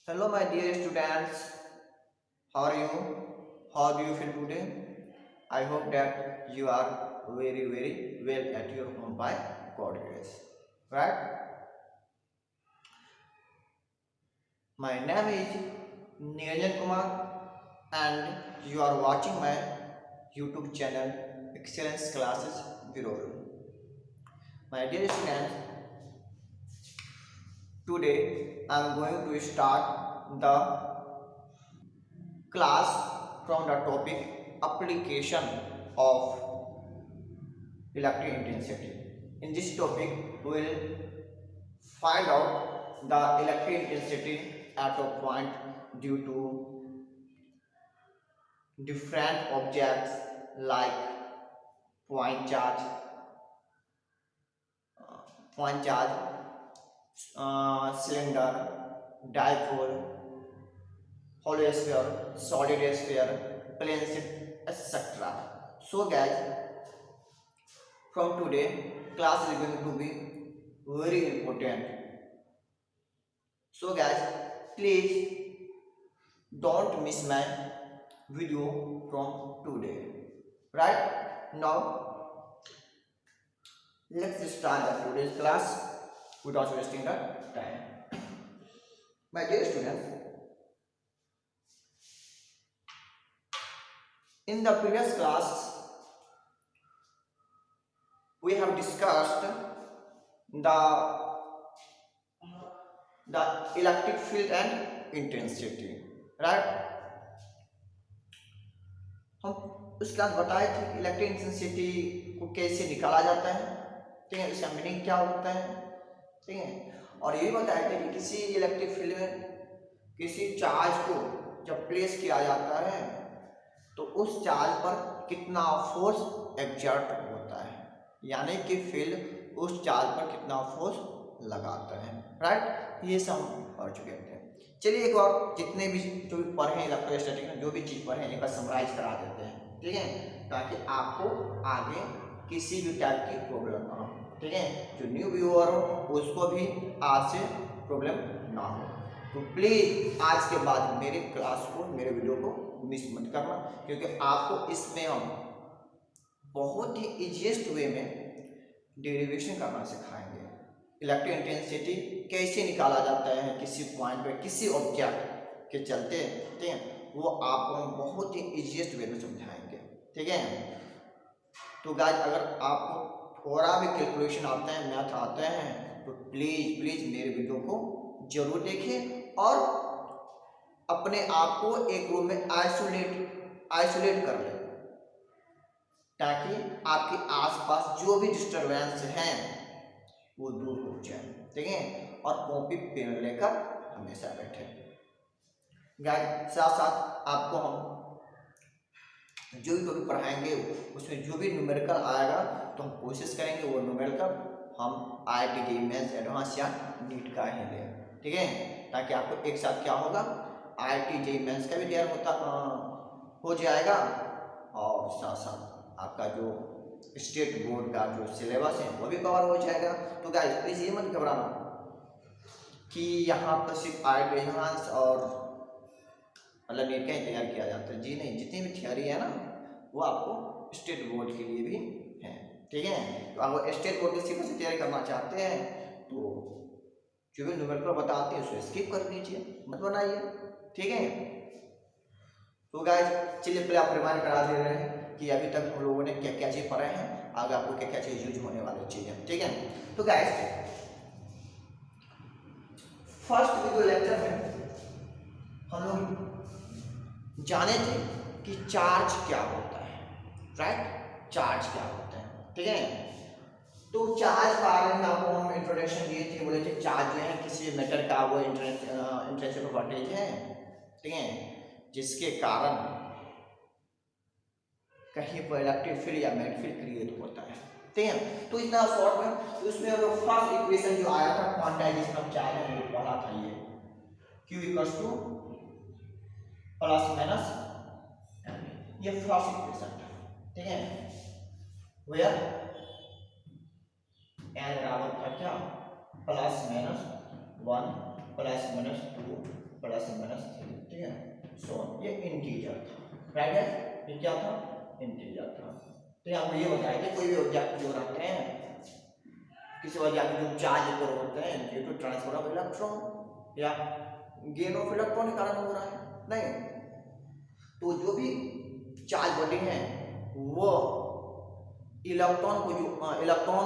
Hello, my dear students. How are you? How do you feel today? I hope that you are very well at your home by God grace. Right? My name is Niranjan Kumar, and you are watching my YouTube channel Excellence Classes Bureau. My dear students, today I am going to start the class from the topic application of electric intensity. In this topic, we will find out the electric intensity at a point due to different objects like point charge, point charge, cylinder, dipole, hollow sphere, solid sphere, plane sheet, etc. So guys, from today, class is going to be very important. So guys, please don't miss my video from today. Right now, let's start the today's class without wasting the time. My dear students, in the previous class, we have discussed the electric field and intensity. Right? हम उसके बाद बताए थे कि electric intensity को कैसे निकाला जाता है, ठीक है, इसका मीनिंग क्या होता है, ठीक है, और ये बताया था कि किसी इलेक्ट्रिक फील्ड में किसी चार्ज को जब प्लेस किया जाता है तो उस चार्ज पर कितना फोर्स एक्सर्ट होता है, यानी कि फील्ड उस चार्ज पर कितना फोर्स लगाता है। राइट, ये सब हम पढ़ चुके थे। चलिए एक और जितने भी जो भी पढ़े हैं इलेक्ट्रोस्टैटिक में जो भी चीज़ पढ़े हैं एक बार समराइज करा देते हैं, ठीक है, ताकि आपको आगे किसी भी टाइप की प्रॉब्लम ना हो, ठीक है, जो न्यू व्यूअर हो उसको भी आज से प्रॉब्लम ना हो। तो प्लीज़ आज के बाद मेरे क्लास को मेरे वीडियो को मिस मत करना, क्योंकि आपको इसमें हम बहुत ही ईजीएस्ट वे में डेरिवेशन करना सिखाएंगे। इलेक्ट्रिक इंटेंसिटी कैसे निकाला जाता है किसी पॉइंट पे किसी ऑब्जेक्ट के चलते, ठीक है, वो आपको हम बहुत ही इजीएस्ट वे में समझाएंगे, ठीक है। तो गाइस अगर आपको थोड़ा भी कैलकुलेशन आता है, मैथ आता है, तो प्लीज़ मेरे वीडियो को जरूर देखें और अपने आप को एक रूम में आइसोलेट कर लें, ताकि आपके आसपास जो भी डिस्टरबेंस हैं वो दूर हो जाए, ठीक है, और कॉपी पेन लेकर हमेशा बैठे। गाइस साथ साथ आपको हम जो भी टॉपिक पढ़ाएंगे उसमें जो भी न्यूमेरिकल आएगा तो हम कोशिश करेंगे वो न्यूमेरिकल हम IIT JEE मेंस एडवांस या नीट का ही लें, ठीक है, ताकि आपको एक साथ क्या होगा IIT JEE मेंस का भी तैयार हो जाएगा और साथ साथ आपका जो स्टेट बोर्ड का जो सिलेबस है वो भी कवर हो जाएगा। तो गाइस प्लीज ये मत घबराना कि यहाँ पर सिर्फ IIT एडवांस और मतलब नीट का ही तैयार किया जाता है, जी नहीं, जितनी भी थियोरी है ना वो आपको स्टेट बोर्ड के लिए भी है, ठीक है। तो अगर स्टेट बोर्ड के सिर्फ से तैयारी करना चाहते हैं तो जो भी न्यूमेरिकल बताते हैं उसको स्किप कर दीजिए, मत बनाइए, ठीक है। तो गाइस चलिए पहले आप रिमाइंड करा दे रहे हैं कि अभी तक हम लोगों ने क्या क्या चीज़ पढ़े हैं, आगे आपको क्या क्या चीज़ यूज होने वाली चीज़ें, ठीक है। तो गाइस फर्स्ट वीडियो लेक्चर में हम लोग जाने थे कि चार्ज क्या होता है, राइट, चार्ज क्या होता है, ठीक है। तो चार्ज बारे में आपको हम इंट्रोडक्शन दिए थे, बोले थे चार्ज जो है किसी मेटल का वो इंट्रेंसिक वोल्टेज है, ठीक है, जिसके कारण कहीं पर इलेक्ट्रिक फील्ड या मैग्नेटिक फील्ड क्रिएट होता है, ठीक है। तो इतना शॉर्ट में तो उसमें फर्स्ट इक्वेशन जो आया था क्वांटाइजेशन ऑफ चार्ज है वो पढ़ा था, ये Q equals two plus minus, ये फर्स्ट इक्वेशन था, ठीक है, वेयर n बराबर था क्या plus minus 1 plus minus 2 plus minus 3, ठीक है। सो ये इंटीजर था, राइट है, ये क्या था, इंटीजर था। तो आपको ये बताया कि कोई भी ऑब्जेक्ट जो रखते हैं, किसी ऑब्जेक्ट जो चार्ज पर होते हैं due to transfer of electron या गेन ऑफ इलेक्ट्रॉन के कारण हो रहा है, नहीं। तो जो भी चार्ज बॉडी है वो इलेक्ट्रॉन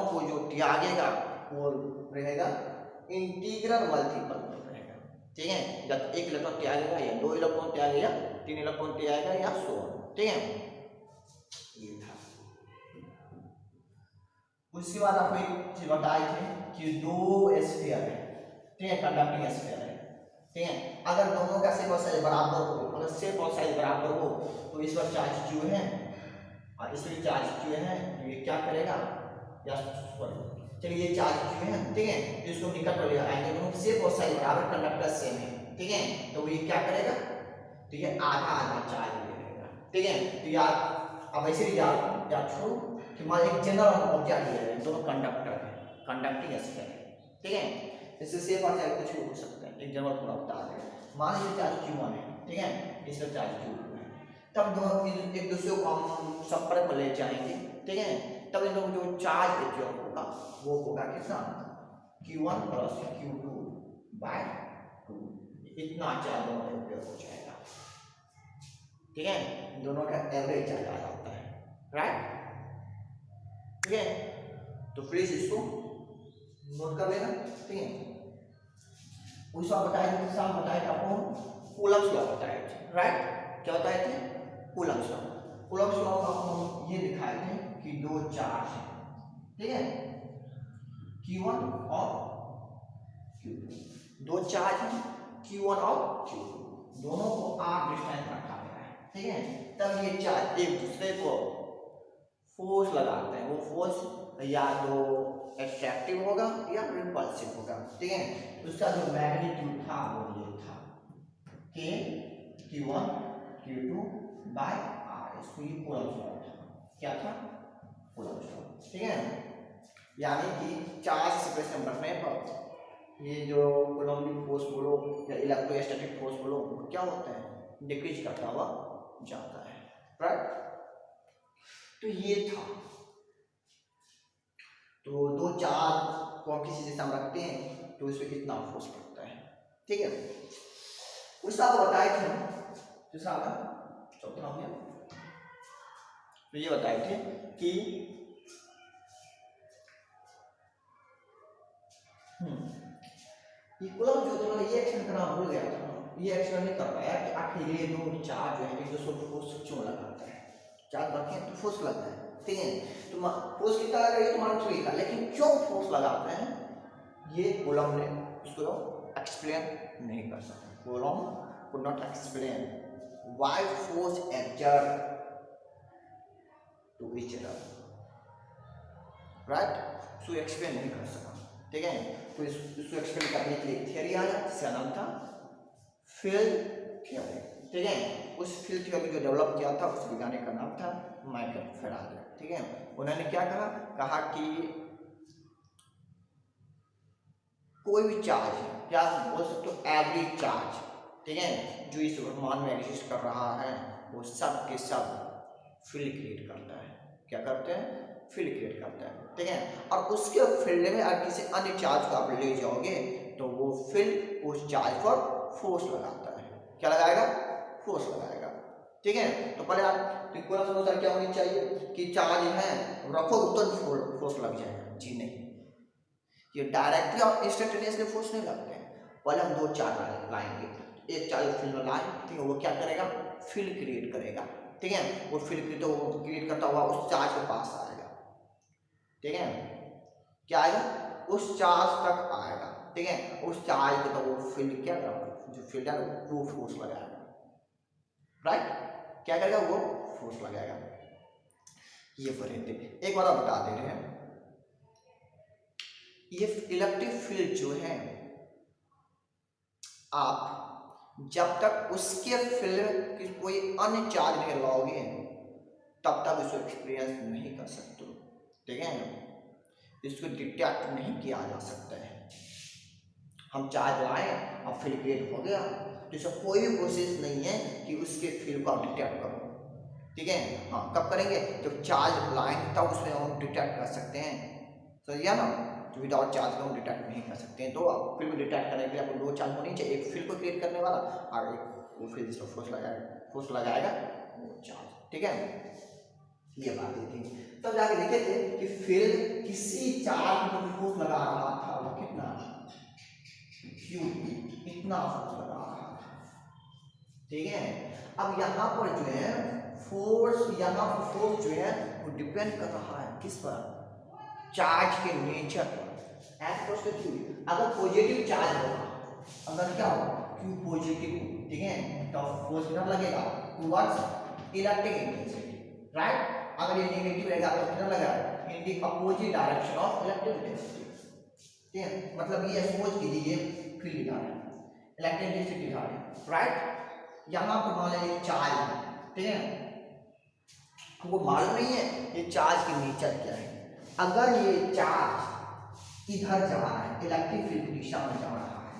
को जो त्यागेगा वो रहेगा इंटीग्रल मल्टीपल में रहेगा, ठीक है। जब एक इलेक्ट्रॉन त्यागेगा या 2 इलेक्ट्रॉन त्यागेगा, 3 इलेक्ट्रॉन त्यागेगा या सो ऑन, ठीक है। ये था। उसके बाद आपको एक चीज बताई थी कि 2 स्फीयर है, ठीक है, कंडक्टिंग स्फीयर है, ठीक है। अगर दोनों का सेप और साइज बराबर हो, अगर सेप और साइज बराबर हो तो इस पर चार्ज क्यू है और इस पर चार्ज क्यू है, तो ये क्या करेगा, या सॉरी चलिए ये चार्ज क्यू है, ठीक है, तो इसको निकट कर लेगा, दोनों सेप और साइज बराबर, कंडक्टर सेम है, ठीक है। तो ये क्या करेगा, तो ये आधा आधा चार्ज ले लेगा, ठीक है। तो यार अब ऐसे ही याद छोड़ो कि मान एक जनरल ऑब्जेक्ट ले रहे हैं, दोनों कंडक्टर है, कंडक्टिंग स्फीयर है, ठीक है। इससे सेप और साइज कुछ भी हो सकता है, एक जनरल थोड़ा बता रहे हैं। मान लीजिए चार्ज Q1 है, ठीक है, इस पर चार्ज Q2 है, तब दोनों एक दूसरे को हम संपर्क में ले जाएंगे, ठीक है। तब इन दोनों जो चार्ज एब्जॉर्ब होगा वो होगा कितना, Q1 प्लस Q2 बाय 2, इतना चार्ज दोनों में उपयोग हो जाएगा, ठीक है। दोनों का एवरेज चार्ज आ जाता है, राइट, ठीक है। तो प्लीज इसको नोट कर लेना, ठीक है। उस बार बताया था आपको कूलम्ब्स लॉ बताए थे, राइट, क्या बताए थे, कूलम्ब्स लॉ। कूलम्ब्स लॉ का हम ये दिखाए थे कि 2 चार्ज है, ठीक है, Q1 और Q2, 2 चार्ज है Q1 और Q2, दोनों को r डिस्टेंस रखा गया है, ठीक है। तब ये चार्ज एक दूसरे को फोर्स लगाते हैं, वो फोर्स या तो एट्रैक्टिव होगा या रिपल्सिव होगा, ठीक है। उसका जो मैग्नीट्यूड था वो ये था K Q1 Q2 bye R, इसको ये कूलम्ब्स लॉ था, क्या था, कूलम्ब्स लॉ, ठीक है। यानी कि चार्ज सेपरेशन बढ़ने पर ये जो कूलम्बिक फोर्स बोलो या इलेक्ट्रोस्टैटिक फोर्स बोलो क्या होता है, डिक्रीज करता हुआ जाता है, राइट। तो ये था, तो 2 चार्ज को हम किसी दिशा में रखते हैं तो इसमें कितना फोर्स लगता है, ठीक है। उसका आपको बताए थे, दूसरा चौथा हो गया, तो ये बताए थे कि कूलम्ब जो था, मैंने ये एक्सप्लेन करना भूल गया था, ये एक्सप्लेन नहीं कर पाया कि आखिर ये 2 चार्ज जो है एक दूसरे को फोर्स क्यों लगाता है, चार्ज रखें तो फोर्स लगता है, ठीक है। तो फोर्स कितना लगा, ये तुम्हारा 3 का, लेकिन क्यों फोर्स लगाते हैं ये कूलम्ब ने उसको एक्सप्लेन नहीं कर सकता, coulomb could not explain why force exert to each other, right, so explain नहीं कर सका, ठीक है। तो इसको एक्सप्लेन करने के लिए थियरी आया जिसका नाम था फील्ड थ्योरी, ठीक है। उस फील्ड थ्योरी जो डेवलप किया था उस वैज्ञानिक का नाम था माइकल फैराडे, ठीक है। उन्होंने क्या कहा कि कोई भी चार्ज है, क्या बोल सकते हो, एवरी चार्ज, ठीक है, जो इस ब्रह्मांड में एग्जिस्ट कर रहा है वो सब के सब फील्ड क्रिएट करता है, क्या करते हैं, फील्ड क्रिएट करता है, ठीक है। और उसके फील्ड में अगर किसी अन्य चार्ज को आप ले जाओगे तो वो फील्ड उस चार्ज पर फोर्स लगाता है, क्या लगाएगा, फोर्स लगाएगा, ठीक है। तो पहले आप कूलम्ब क्या होनी चाहिए कि चार्ज है रखो तो फोर्स लग जाएगा, जी नहीं, ये डायरेक्टली और इंस्टेंटेनियसली फोर्स नहीं लगते हैं। पहले हम 2 चार्ज लाएंगे, एक चार्ज फील्ड में लाए, ठीक है, वो क्या करेगा, फील्ड क्रिएट करेगा, ठीक है। वो फील्ड तो क्रिएट करता हुआ उस चार्ज के पास आएगा, ठीक है, क्या आएगा, उस चार्ज तक आएगा, ठीक है। उस चार्ज के तो वो फील्ड क्या करेगा, जो फील्ड है वो फोर्स लगाएगा, राइट, क्या करेगा, वो फोर्स लगाएगा। ये पढ़े एक बार बता दे रहे हैं, ये इलेक्ट्रिक फील्ड जो है आप जब तक उसके फील्ड की कोई अन्य चार्ज नहीं लाओगे तब तक इसको एक्सपीरियंस नहीं कर सकते, ठीक है, इसको डिटेक्ट नहीं किया जा सकता है, हम चार्ज लाए और फील्ड क्रिएट हो गया, तो इसका कोई भी प्रोसेस नहीं है कि उसके फील्ड को आप डिटेक्ट करो, ठीक है। हाँ, कब करेंगे, जब चार्ज लाएंगे तब उसमें हम डिटेक्ट कर सकते हैं, समझ गया ना। तो विदाउट चार्ज को हम डिटेक्ट नहीं कर सकते हैं। तो आप फील्ड को डिटेक्ट करने के लिए आपको दो चार्ज होनी चाहिए, एक फील्ड को क्रिएट करने वाला और एक वो फील्ड जिसको फोर्स लगाएगा वो चार्ज, ठीक है। ये बात थी। तब जाके देखे थे कि फील्ड किसी चार्ज को फोर्स लगा रहा था, वो कितना Q, इतना फोर्स लगा रहा था, ठीक है। अब यहाँ पर जो है फोर्स, यहाँ पर फोर्स जो है वो डिपेंड कर रहा है किस पर, चार्ज के नेचर पर। अगर पॉजिटिव चार्ज होगा, अगर क्या होगा Q पॉजिटिव, ठीक है, तो फोर्स कितना लगेगा टुवर्ड्स इलेक्ट्रिक इंटेंसिटी, राइट। अगर ये नेगेटिव रहेगा तो कितना लगेगा in the opposite direction of electric intensity, ठीक है। मतलब ये सपोज कीजिए फील्ड दिखा रहे हैं, इलेक्ट्रिक इंटेंसिटी दिखा रहे हैं, राइट। यहाँ पर मान लीजिए चार्ज है, ठीक है, हमको मालूम नहीं है ये चार्ज की नेचर क्या है। अगर ये चार्ज इधर जा रहा है, इलेक्ट्रिक फील्ड की दिशा में जा रहा है,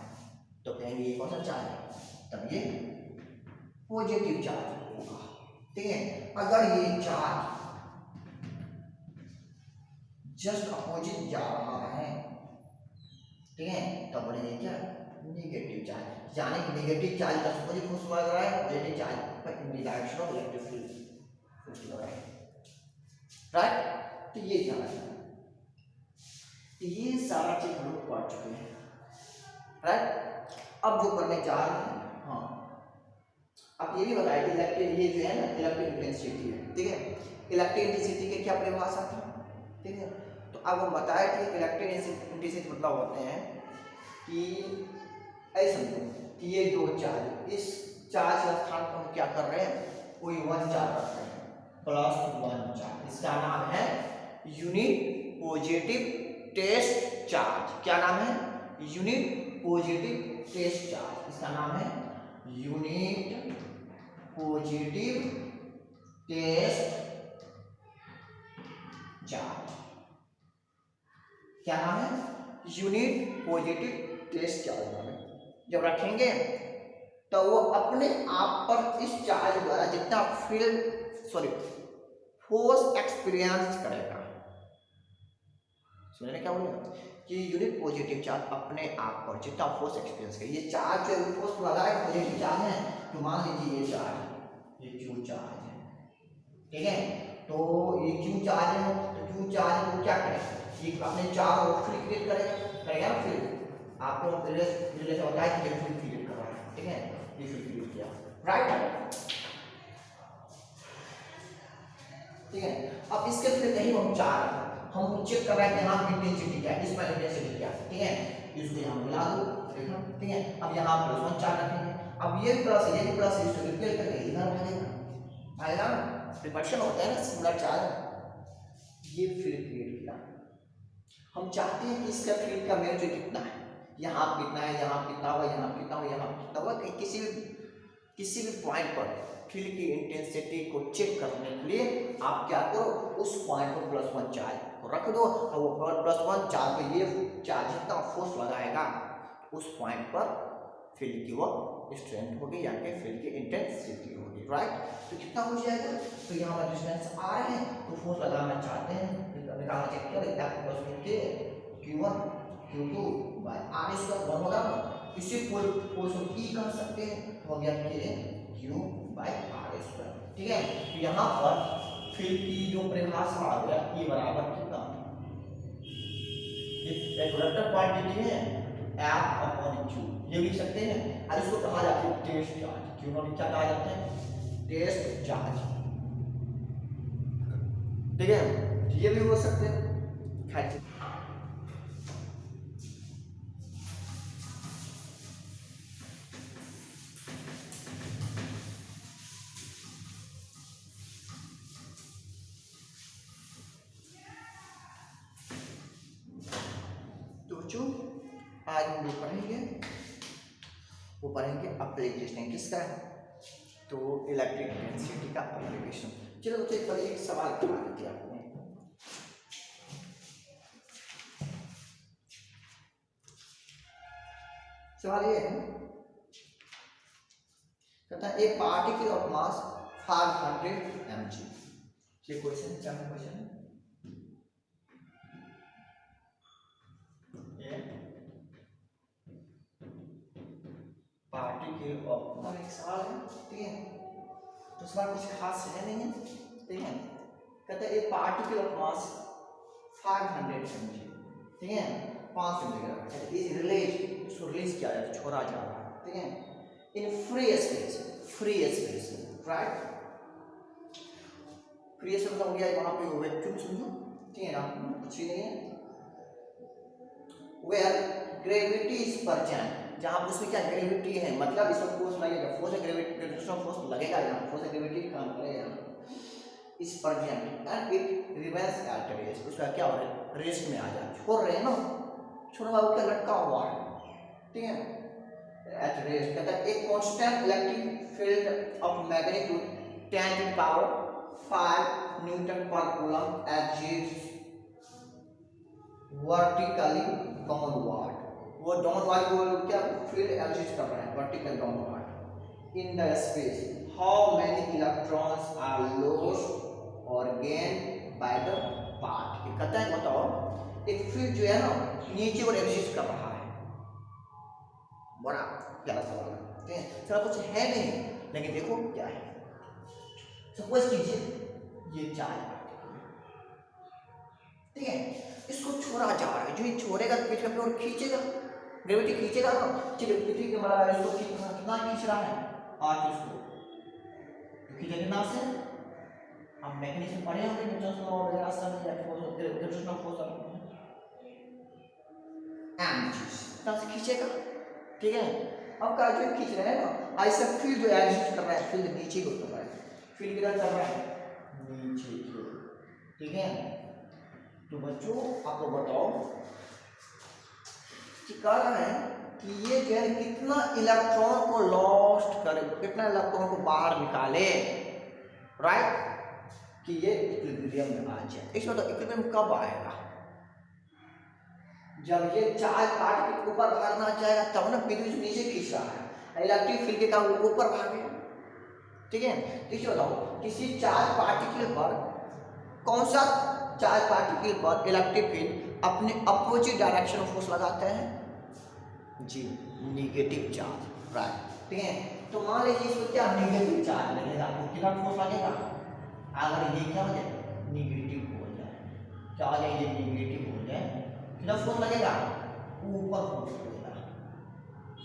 तो कहेंगे ये कौन सा चार्ज है, तब ये पॉजिटिव चार्ज होगा, ठीक है। अगर ये चार्ज जस्ट अपोजिट जा रहा है, ठीक है, तब बोलेंगे क्या नेगेटिव चार्ज, यानी कि नेगेटिव चार्ज का अपोजिट फोर्स लग रहा है, पॉजिटिव चार्ज पर in the direction of electric field force लग रहा है, राइट। तो ये क्या है, ये सारा चीज हम लोग पढ़ चुके हैं, राइट। अब जो करने जा रहे हैं, हाँ, अब ये भी बताया कि इलेक्ट्रिक, ये जो है ना इलेक्ट्रिक इंटेंसिटी है, ठीक है। इलेक्ट्रिक इंटेंसिटी के क्या परिभाषा थी, ठीक है। तो अब हम बताए कि इलेक्ट्रिक इंटेंसिटी मतलब होते हैं कि ऐसे समझो कि ये दो चार्ज, इस चार्ज के स्थान पर हम क्या कर रहे हैं, कोई वन चार्ज रख रहे हैं, +1 चार्ज, इसका नाम है यूनिट पॉजिटिव टेस्ट चार्ज। क्या नाम है, यूनिट पॉजिटिव टेस्ट चार्ज, इसका नाम है यूनिट पॉजिटिव टेस्ट चार्ज। क्या नाम है, यूनिट पॉजिटिव टेस्ट चार्ज नाम है। जब रखेंगे तो वो अपने आप पर इस चार्ज द्वारा जितना फोर्स एक्सपीरियंस करेगा, समझने क्या बोले कि यूनिट पॉजिटिव चार्ज अपने आप पर जितना फोर्स एक्सपीरियंस करे, ये चार्ज जो फोर्स लगा है पॉजिटिव चार्ज है, तो मान लीजिए ये चार्ज, ये Q चार्ज है, ठीक है। तो ये Q चार्ज है, तो Q चार्ज को क्या करेगा, ये अपने चार्ज को फील्ड क्रिएट करेगा ना, फील्ड आपको रिलेशन होता है कि फील्ड क्रिएट कर रहा है, ठीक है, ये फील्ड क्रिएट किया, राइट, ठीक है। अब इसके फिर कहीं हम चार्ज हम चेक कर रहे हैं कि यहाँ इंटेंसिटी क्या है, इसमें इंटेंसिटी क्या है, ठीक है, इसको यहाँ मिला दो, देखो, ठीक है। अब यहाँ +1 चार्ज रखेंगे, अब ये प्लस ये भी प्लस, इसको रिपेयर करके इधर आएगा ना, रिपल्शन होता है ना सिमिलर चार्ज। ये फील्ड क्रिएट किया, हम चाहते हैं कि इसका फील्ड का मैग्नीट्यूड कितना है, यहाँ कितना है, यहाँ कितना हुआ, यहाँ कितना हुआ, यहाँ कितना हुआ, किसी भी पॉइंट पर फील्ड की इंटेंसिटी को चेक करने के लिए आप क्या करो, उस पॉइंट पर +1 चार्ज को रख दो, और वो +1 चार्ज पे ये चार्ज जितना फोर्स लगाएगा उस पॉइंट पर फील्ड की वो स्ट्रेंथ होगी या फिर फील्ड की इंटेंसिटी होगी, राइट। तो कितना हो जाएगा, तो यहाँ पर डिस्टेंस आ रहे हैं, तो फोर्स लगाना चाहते हैं, निकालना चेक किया Q1 Q2 बाय r² 1 होगा ना, इसी फोर्स को E कह सकते हैं, हो गया Q बाय r², ठीक है। तो यहाँ पर फील्ड की जो परिभाषा आ गया E बराबर कितना, एक वेक्टर क्वांटिटी है F/Q, ये लिख सकते हैं, और इसको कहा जाता है टेस्ट चार्ज, Q0 क्या कहा जाता है, टेस्ट चार्ज, ठीक है। ये भी हो सकते हैं, खैर आज हम लोग पढ़ेंगे एप्लीकेशन किसका है, तो इलेक्ट्रिक इंटेंसिटी का एप्लीकेशन। चलो तो एक सवाल करवा देते हैं आपको, सवाल ये है, कहता है a particle of mass 500 mg। ये क्वेश्चन क्या क्वेश्चन है, पार्टिकल ऑफ एक सवाल है, ठीक है, तो सवाल कुछ खास है नहीं है, ठीक है। कहता है a particle of mass 500 mg, ठीक है, 500 मिलीग्राम इज रिलीज, इसको रिलीज किया जाए, छोड़ा जा रहा है, ठीक है, in free space, right. Free space मतलब हो गया वहां पे वैक्यूम समझो, ठीक है ना, कुछ भी नहीं है, वेयर ग्रेविटी इज प्रेजेंट, जहां पर उसमें क्या ग्रेविटी है, मतलब इसमें फोर्स लगेगा, फोर्स है ग्रेविटी, ग्रेविटेशनल फोर्स लगेगा, यहाँ फोर्स है ग्रेविटी काम करेगा, is present and it remains at rest, उसका क्या हो रहा है, रेस्ट में आ जाए, छोड़ रहे हैं ना, छोड़ने वाला क्या लटका हुआ है, ठीक है, एट रेस्ट। कहता है एक constant electric field of magnitude 10 to the power 5 newton per coulomb exist vertically downward, वो डाउनवर्ड वो क्या फील्ड एग्जिस्ट कर रहा है, vertical downward in the space, how many electrons are lost और गेन बाय द पार्ट। कहता है बताओ एक फील्ड जो है ना नीचे और एग्जिस्ट कर रहा है, बड़ा प्यारा सवाल है, ठीक है, चलो कुछ है नहीं, लेकिन देखो क्या है, सपोज कीजिए ये चार्ज, ठीक है, इसको छोड़ा जा रहा है, जो ये छोड़ेगा तो पृथ्वी पे और खींचेगा, ग्रेविटी खींचेगा ना, चलिए पृथ्वी के मतलब इसको कितना खींच रहा है, आज इसको खींचेगा कितना से, हम मैकेनिज्म पढ़े होंगे न्यूटन लॉ वगैरह सब, ग्रेविटेशनल फोर्स से खींचेगा, ठीक है। अब का जो खींच रहे हैं ना, ऐसा फील्ड जो एग्जिस्ट कर रहा है, फील्ड नीचे को उतर रहा है, फील्ड किधर चल रहा है, नीचे की ओर, ठीक है। तो बच्चों आपको बताओ कि कह रहा है कि ये जो है कितना इलेक्ट्रॉन को लॉस्ट करे, कितना इलेक्ट्रॉन को बाहर निकाले, राइट, कि ये इक्विलिब्रियम में आ जाए। इसमें तो इक्विलिब्रियम कब आएगा, जब ये चार्ज पार्टिकल ऊपर भागना चाहेगा तब ना, पृथ्वी से नीचे खींच रहा है, इलेक्ट्रिक फील्ड के का ऊपर भागे, ठीक है। देखिए बताओ किसी चार्ज पार्टिकल पर, कौन सा चार्ज पार्टिकल पर इलेक्ट्रिक फील्ड अपने अपोजिट डायरेक्शन में फोर्स लगाते हैं, जी नेगेटिव चार्ज, राइट, ठीक है। तो मान लीजिए इसको क्या नेगेटिव चार्ज लगेगा, तो कितना फोर्स लगेगा, अगर ये क्या हो जाए नेगेटिव हो जाए, क्या हो जाए ये नेगेटिव हो जाए, कितना फोर्स लगेगा, ऊपर फोर्स लगेगा,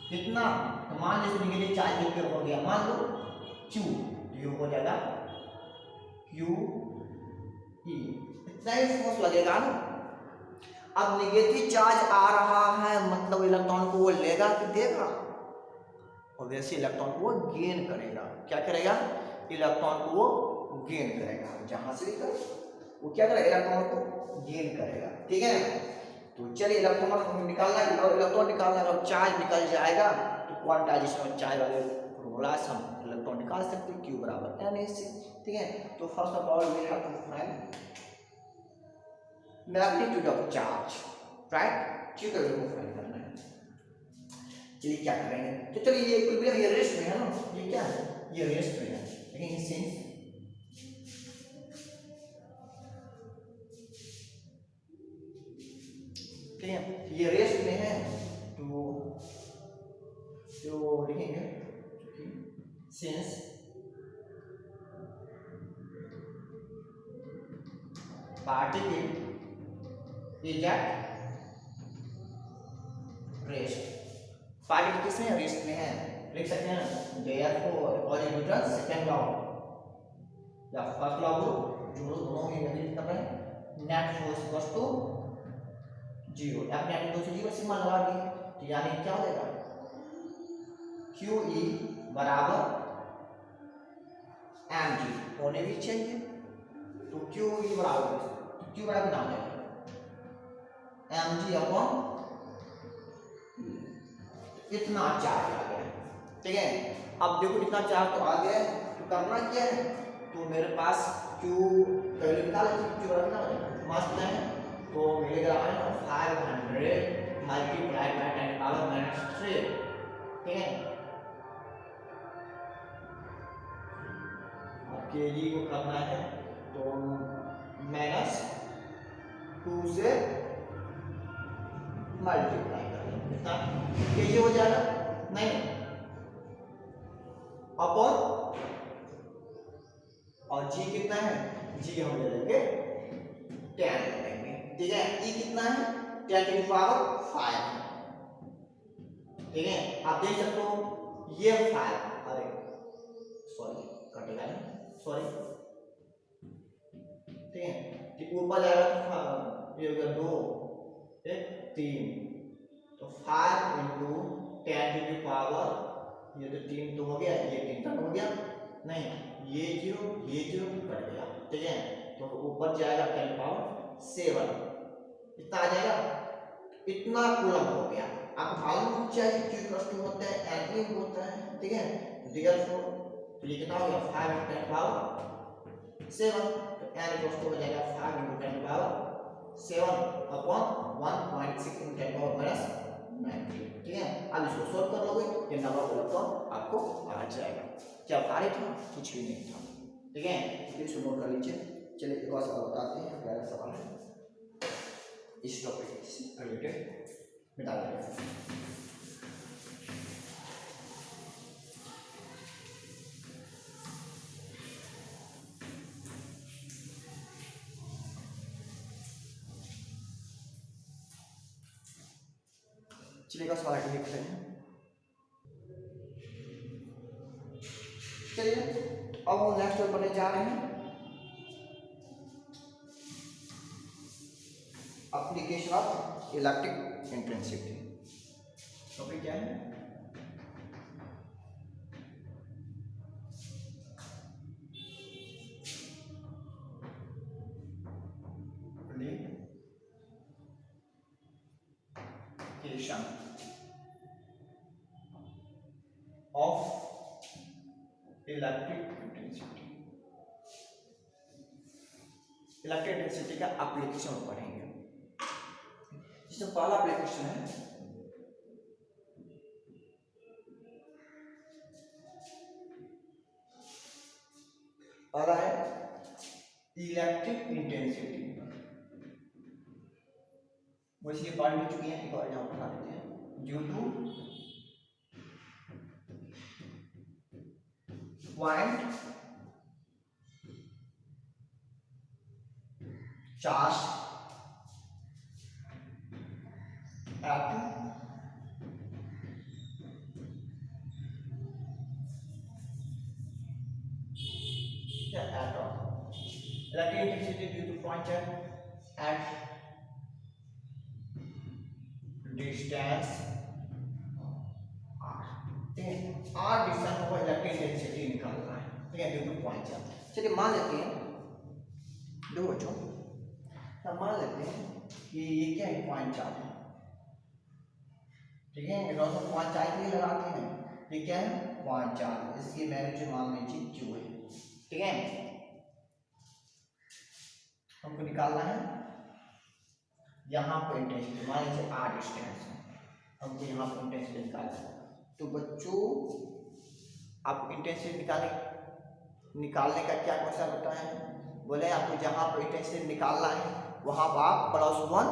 कितना, तो मान लीजिए नेगेटिव चार्ज ऊपर हो गया, मान लो Q, ये हो जाएगा Q E, इतना ही फोर्स लगेगा ना। अब नेगेटिव चार्ज आ रहा है मतलब इलेक्ट्रॉन को वो लेगा कि देगा, और वैसे इलेक्ट्रॉन को वो गेन करेगा, क्या करेगा, इलेक्ट्रॉन को वो गेन करेगा, जहां से भी करे वो क्या करेगा, इलेक्ट्रॉन को गेन करेगा, ठीक है। तो चलिए इलेक्ट्रॉन निकालना है, और इलेक्ट्रॉन निकालना है, और चार्ज निकल जाएगा तो क्वांटाइजेशन चार्ज वाले फॉर्मूला से हम इलेक्ट्रॉन निकाल सकते हैं, Q बराबर n से, ठीक है। तो first of all we have to find magnitude of charge, right, Q का वैल्यू फाइंड करना है। चलिए क्या करेंगे, तो चलिए ये इक्विलिब्रियम ये रेस्ट में है ना, ये क्या है, ये रेस्ट में है, लेकिन इस सेंस ठीक है, ये रेस्ट में है, तो जो लिखेंगे since particle is at rest, particle किसमें है, रेस्ट में है, लिख सकते हैं देयरफॉर और न्यूटन सेकंड लॉ या फर्स्ट लॉ को जो दोनों ही एग्री कर रहे हैं, net force equals to 0, F net को 0 सिग्मा लगा दिए, तो यानी क्या हो जाएगा QE बराबर mg होने भी चाहिए, तो QE बराबर, Q बराबर क्या हो जाएगा mg अपॉन इतना चार्ज आ गया, ठीक है। अब देखो इतना चार्ज तो आ गया है, तो करना क्या है, तो मेरे पास Q वैल्यू निकाल, Q बराबर क्या हो जाएगा, मास कितना है, तो मिलीग्राम है, 500 मल्टीप्लाइड बाय 10⁻³ kg को करना है तो -2 से मल्टीप्लाई कर देंगे, कितना kg हो जाएगा, नहीं अपॉन, और g कितना है, g हम ले लेंगे 10 ले लेंगे, ठीक है। e कितना है 10 की पावर 5 है, ठीक है। आप देख सकते हो ये 5, अरे सॉरी कटेगा नहीं, सॉरी, ठीक है। कि ऊपर जाएगा तो ये हो गया 2 एक 3, तो 5 इंटू 10 की पावर, ये तो 3 तो हो गया, ये 3 तक हो गया, नहीं ये 0 कट गया, ठीक है। तो ऊपर जाएगा 10 पावर 7, इतना आ जाएगा, इतना कूलम हो गया। आप मालूम चाहिए Q + 2 होता है, एटमी होता है, ठीक है। therefore तो ये कितना हो गया 5 × 10 पावर 7, तो n = हो जाएगा 5 × 10 पावर 7 अपॉन 1.6 × 10 पावर -90, ठीक है। अब इसको सोल्व कर लोगे, ये नंबर इलेक्ट्रॉन आपको आ जाएगा। क्या भारी था, कुछ भी नहीं था, ठीक है। तो इसको नोट कर लीजिए। चलिए एक और सवाल बताते हैं, पहला सवाल है इस टॉपिक से रिलेटेड, मिटा देंगे। चलिए का सवाल लिखते हैं। चलिए अब हम नेक्स्ट पढ़ने जा रहे हैं application of electric intensity. Topic क्या है, application of electric intensity. Electric intensity का एप्लीकेशन पढ़ेंगे। जिसमें पहला एप्लीकेशन है पहला है इलेक्ट्रिक इंटेंसिटी, वैसे ये पढ़ चुके हैं, एक और यहाँ बता देते हैं। Due to point charge at electric intensity due to point charge at distance r, ठीक है। r डिस्टेंस पर इलेक्ट्रिक इंटेंसिटी निकालना है, ठीक है, ड्यू टू पॉइंट चार्ज। चलिए मान लेते हैं दो बच्चों, तो मान लेते हैं कि ये क्या है, पॉइंट चार्ज है, ठीक है। रोशन पॉइंट चार्ज भी लगाते हैं, ये क्या है पॉइंट चार्ज, इसकी मैग्नीट्यूड मान लीजिए q है, ठीक है। हमको निकालना है यहाँ पे इंटेंसिटी, मान लीजिए r डिस्टेंस है, हमको यहाँ पे इंटेंसिटी निकालना है। तो बच्चों आप इंटेंसिटी निकालने का क्या क्वेश्चन होता है, बोले आपको जहाँ पे इंटेंसिटी निकालना है वहाँ पर आप +1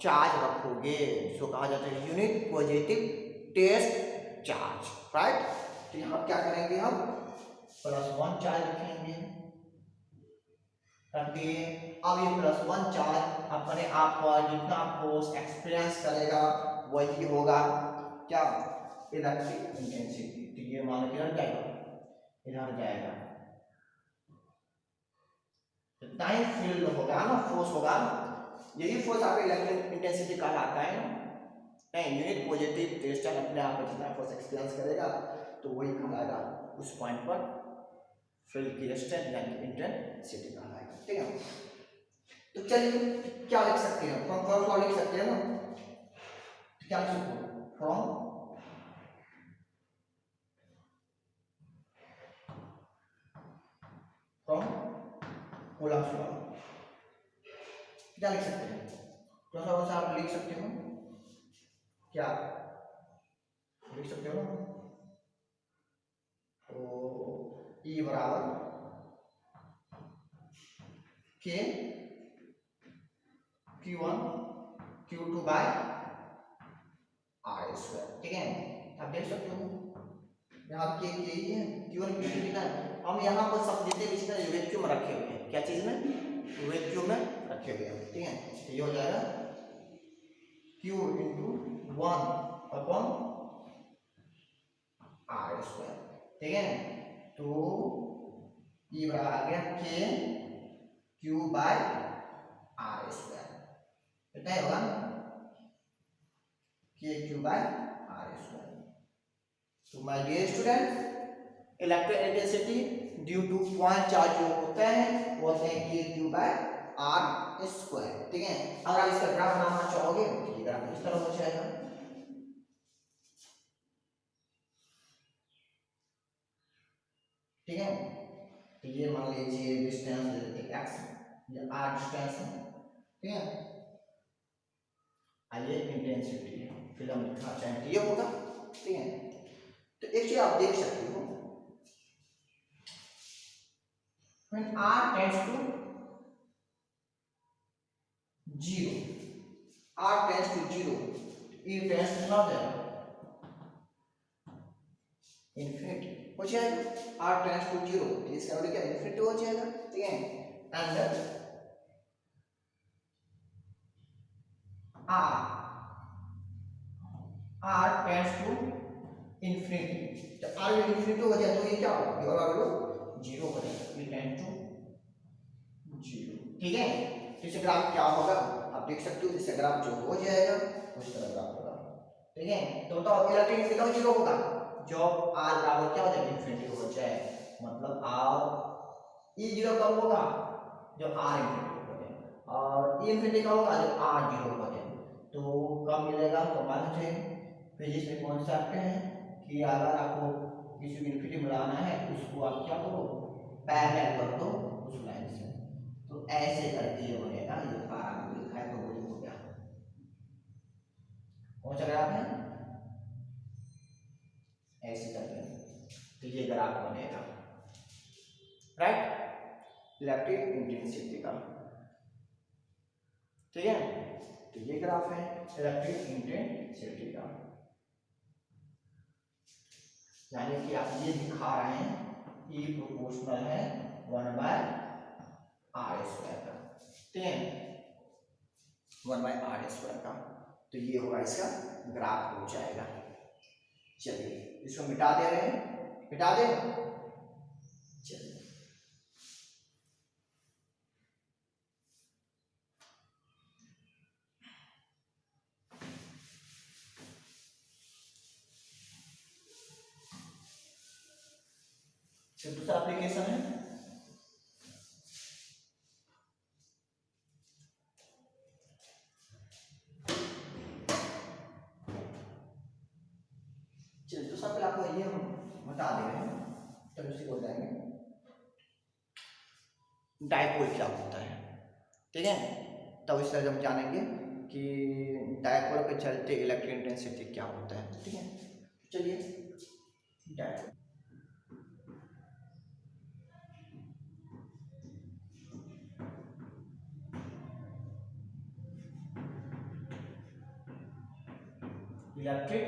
चार्ज रखोगे, जिसको कहा जाता है unit positive test charge, right. तो यहाँ क्या करेंगे, हम +1 चार्ज रखेंगे, रखिए। अब ये +1 चार्ज अपने आप पर जितना फोर्स एक्सपीरियंस करेगा वही होगा क्या, इलेक्ट्रिक इंटेंसिटी। तो ये मान लो इधर जाएगा, इधर जाएगा, इतना ही फील्ड होगा ना, फोर्स होगा, यही फोर्स आपका इलेक्ट्रिक इंटेंसिटी कहलाता है। नहीं, यूनिट पॉजिटिव टेस्ट चार्ज अपने आप पर जितना फोर्स एक्सपीरियंस करेगा तो वही कहलाएगा उस पॉइंट पर फील्ड की रेजिस्टेंस यानी इंटेंसिटी कहलाएगा, ठीक है। तो चलिए क्या लिख सकते हैं, फॉर्मूला लिख सकते हैं ना, क्या लिख सकते हैं, फ्रॉम कूलम्ब्स लॉ, क्या लिख सकते हैं, तो थोड़ा आप लिख सकते हो, क्या लिख सकते हो, तो E बराबर के Q1 Q2 bye R square, ठीक है। आप देख सकते हो यहाँ के ही है, Q1 Q2 लिखा है। हम यहाँ पर सब जितने भी इसमें वैक्यूम रखे हुए हैं, क्या चीज में, वैक्यूम में रखे हुए हैं, ठीक है। तो ये हो जाएगा Q into 1 upon R square, ठीक है। तो ये बराबर आ गया के क्यू बाय आर स्क्वायर, कितना होगा, K Q by R square. तो my dear student, electric intensity due to point charge जो होता है वो होते हैं के क्यू बाय आर स्क्वायर, ठीक है। अगर आप इसका ग्राफ बनाना चाहोगे तो ये ग्राफ इस तरह हो जाएगा, ठीक है। तो ये मान लीजिए डिस्टेंस ले लेते हैं x, ये r डिस्टेंस है, ठीक है। आइए इंटेंसिटी फिल्म लिखना चाहें तो ये होगा, ठीक है। तो एक चीज आप देख सकते हो, when r tends to 0, r tends to 0, e tends to क्या हो जाएगा, इन्फिनिटी हो जाएगा। r tends to 0 तो इसका मतलब क्या, इन्फिनिटी हो जाएगा, ठीक है। And r tends to infinity, जब r इन्फिनिटी हो जाए तो ये क्या होगा, ये वाला 0 हो जाएगा, ये टेंड टू 0, ठीक है। तो इससे ग्राफ क्या होगा आप देख सकते हो, इससे ग्राफ जो हो जाएगा उस तरह ग्राफ होगा, ठीक है। तो बताओ इलेक्ट्रिक कितना 0 होगा, जब r बराबर क्या हो जाए, इन्फिनिटी हो जाए, मतलब r e 0 कब होगा, जब r इन्फिनिटी हो जाए, और e इन्फिनिटी कब होगा, जब r 0 हो जाए। तो कब मिलेगा, तो मान लीजिए फिजिक्स में कॉन्सेप्ट है कि अगर आपको किसी को इन्फिनिटी मिलाना है उसको आप क्या करो, पैरेलल कर दो उस लाइन से, तो ऐसे करके ये बनेगा, ये पैराबोला लिखा है तो वो हो गया, कौन सा ग्राफ है, ऐसे करके तो ये ग्राफ बनेगा, राइट, इलेक्ट्रिक इंटेंसिटी का, ठीक है। तो ये ग्राफ है इलेक्ट्रिक इंटेंसिटी का, यानी कि आप ये दिखा रहे हैं E प्रोपोर्शनल है 1 बाय आर स्क्वायर का, ठीक है, 1 बाय आर स्क्वायर का। तो ये होगा इसका ग्राफ हो जाएगा। चलिए इसको मिटा दे रहे हैं, मिटा दे, चलिए दूसरा एप्लीकेशन है, चलिए दूसरा पहले आपको ये हम बता दे रहे हैं, तब उसी को जाएंगे डायपोल क्या होता है, ठीक है। तब इस तरह हम जानेंगे कि डायपोल के चलते इलेक्ट्रिक इंटेंसिटी क्या होता है, ठीक है। चलिए डायपोल, इलेक्ट्रिक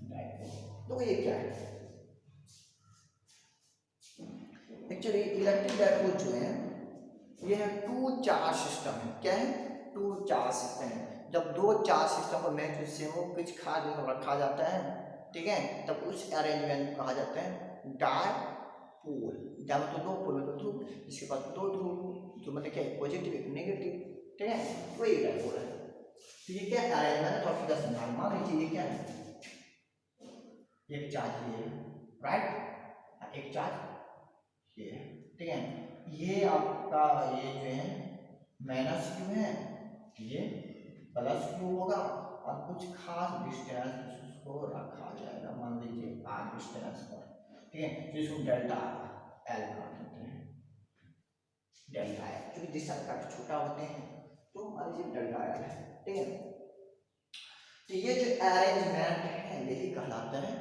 डायपोल, तो ये क्या है, एक्चुअली इलेक्ट्रिक डायपोल जो है ये है टू चार्ज सिस्टम है, क्या है, टू चार्ज सिस्टम है। जब दो चार्ज सिस्टम को मैच सेमो कुछ खास रखा जाता है, ठीक है, तब उस अरेंजमेंट को कहा जाता है डायपोल। जब तो दो पोल में तो ध्रुव, जिसके पास दो ध्रुव, जो मतलब क्या है, पॉजिटिव एक नेगेटिव, ठीक है, वही डायपोल है। तो ये क्या अरेंजमेंट है, तो आप सीधा समझा, मान लीजिए ये क्या है, एक चार्ज ये है, राइट, एक चार्ज ये है, ठीक है। ये आपका ये जो है माइनस क्यू है, ये प्लस क्यू होगा, और कुछ खास डिस्टेंस उसको रखा जाएगा, मान लीजिए आर डिस्टेंस पर, ठीक है, जिसको डेल्टा एल कहते हैं, डेल्टा एल, क्योंकि डिस्टेंस काफी छोटा होते हैं तो मान लीजिए डेल्टा एल है, ठीक है। तो ये जो अरेंजमेंट है यही कहलाता है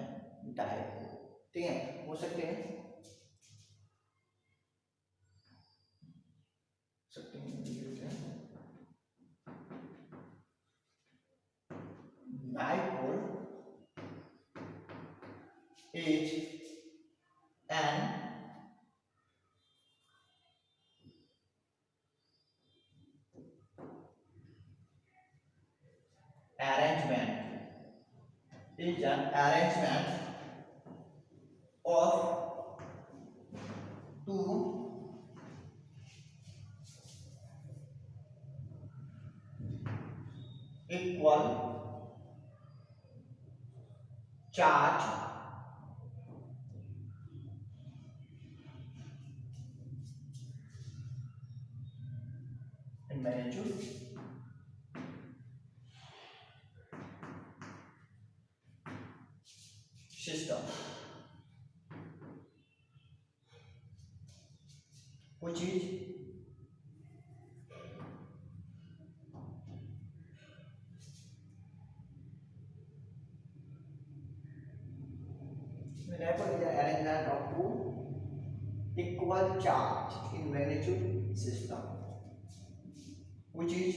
डायपोल, ठीक है। हो सकते हैं is an arrangement of two equal charge in magnitude system, which is therefore is an arrangement of two equal charge in magnitude system, which is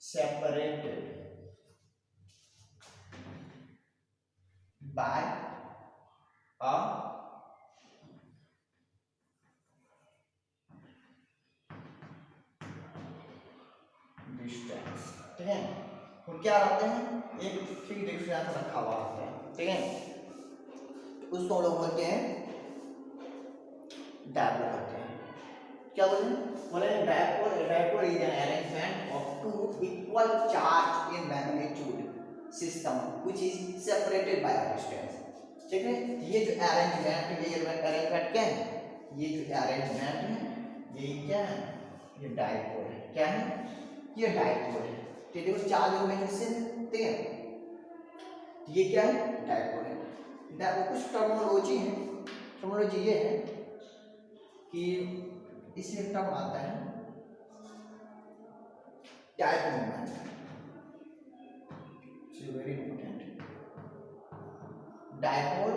separated by a distance. ठीक है, और क्या रखते हैं, एक फिक्स डिस्टेंस रखा हुआ होता है। ठीक है, उसको हम लोग बोलते हैं डायपोल कहते हैं। क्या बोले dipole is an arrangement of two equal charge in magnitude system which is separated by a distance. ठीक है, ये जो अरेंजमेंट क्या है, ये जो अरेंजमेंट है ये क्या है, ये डायपोल है। क्या है, ये डायपोल है। ठीक है, चार्ज हो गए इससे। ठीक है, ये क्या है, डायपोल है। कुछ टर्मिनोलॉजी है, टर्मिनोलॉजी ये है कि इसमें टर्म आता है type moment, very important, dipole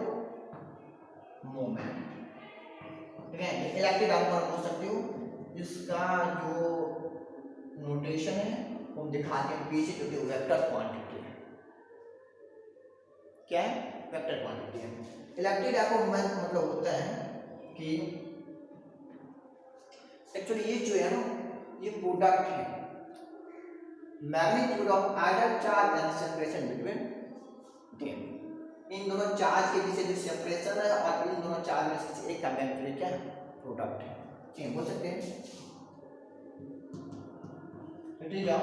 moment. ठीक है, इलेक्ट्रिक डायपोल बोल सकते हो। इसका जो नोटेशन है वो हम दिखाते हैं पीछे, क्योंकि वेक्टर क्वांटिटी है। क्या है, वेक्टर क्वांटिटी है। इलेक्ट्रिक डायपोल मोमेंट मतलब होता है कि एक्चुअली ये जो है ना, ये प्रोडक्ट है magnitude of ideal charge and separation between them. इन दोनों चार्ज के बीच जो सेपरेशन है और इन दोनों चार्ज में से एक का मैग्नीट्यूड क्या है, प्रोडक्ट है। ठीक है, बोल सकते हैं। ठीक है,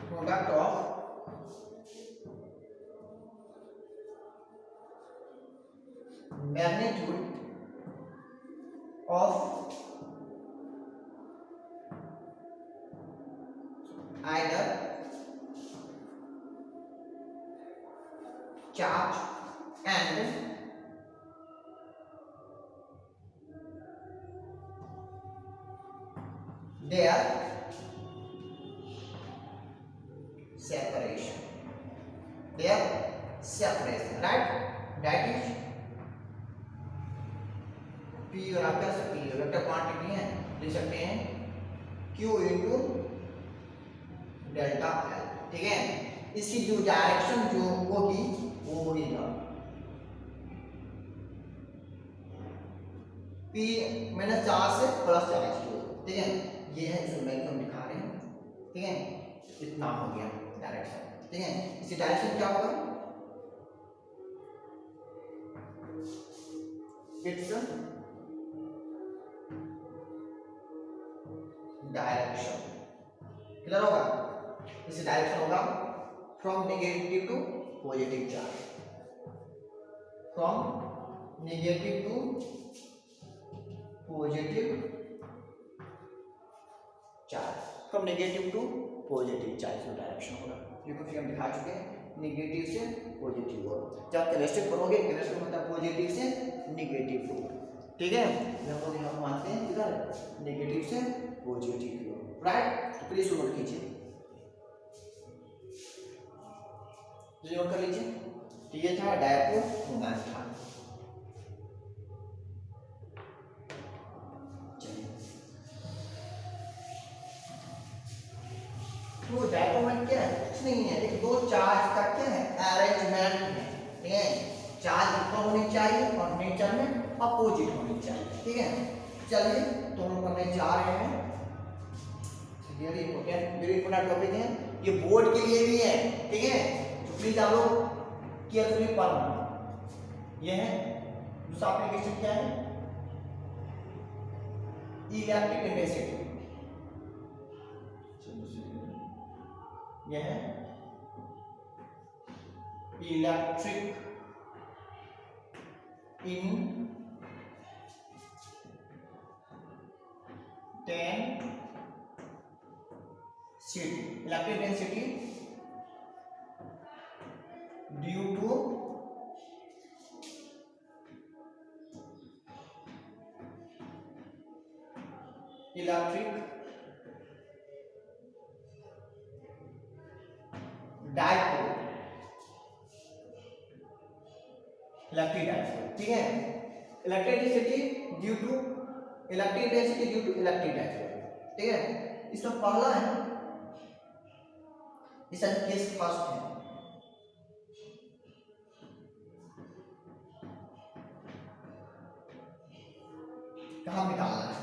product of magnitude of ideal charge and their separation, right? That is P और आपका वेक्टर क्वांटिटी है, लिख सकते हैं Q इंटू डेल्टा L। ठीक है, इसकी जो डायरेक्शन जो होगी वो होगी P -4 से +4 की। ठीक है, ये है जो मैक्सिमम दिखा रहे हैं। ठीक है, इतना हो गया डायरेक्शन। ठीक है, इसकी डायरेक्शन क्या होगा, इट्स डायरेक्शन। क्लियर होगा, इसकी डायरेक्शन होगा from negative to positive charge, from negative to positive charge, from negative to positive charge का डायरेक्शन होगा। ये कुछ हम दिखा चुके हैं, नेगेटिव से पॉजिटिव हो। जब कैरेक्टरिस्टिक पढ़ोगे, कैरेक्टरिस्टिक मतलब पॉजिटिव से नेगेटिव हो। ठीक है, हम लोग यहाँ मानते हैं इधर नेगेटिव से पॉजिटिव हो, राइट? तो प्लीज नोट कीजिए, नोट कर लीजिए। तो ये था डायपोल मोमेंट था। तो डायपोमेंट क्या है, कुछ नहीं है, एक दो चार्ज का क्या है अरेंजमेंट है, ठीक है। चार्ज इक्वल होनी चाहिए और नेचर में अपोजिट होनी चाहिए, ठीक है। चलिए तो हम पढ़ने जा रहे हैं, वेरी इंपॉर्टेंट टॉपिक है, ये बोर्ड के लिए भी है, ठीक है। तो प्लीज आप लोग केयरफुली पढ़ना। ये है दूसरा एप्लीकेशन क्या है, इलेक्ट्रिक इंटेंसिटी, यह है electric intensity due to electric dipole, ठीक है। Electric intensity due to electric dipole, ठीक है। इसमें पहला है, इसका केस फर्स्ट है, कहां निकालना है,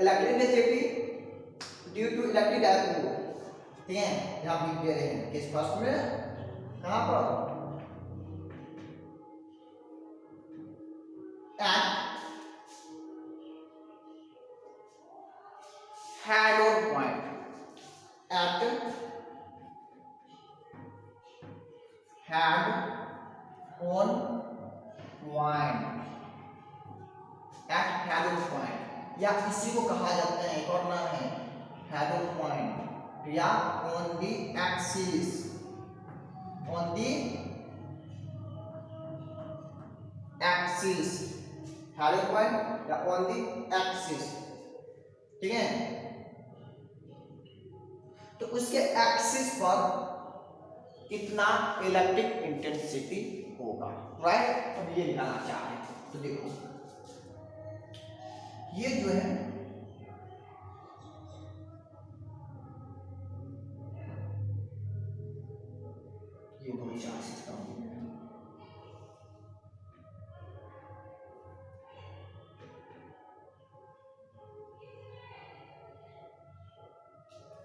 electric intensity due to electric dipole, ठीक है। यहां लिख दे रहे हैं केस फर्स्ट में, कहां पर head on point, at head on point, at head on point, या इसी को कहा जाता है, एक और नाम है head on point या on the axis, on the axis, head on point या on the axis, ठीक है। तो उसके एक्सिस पर कितना इलेक्ट्रिक इंटेंसिटी होगा, राइट। अब ये निकालना चाह रहे हैं, तो देखो ये जो है ये दो चार्ज सिस्टम,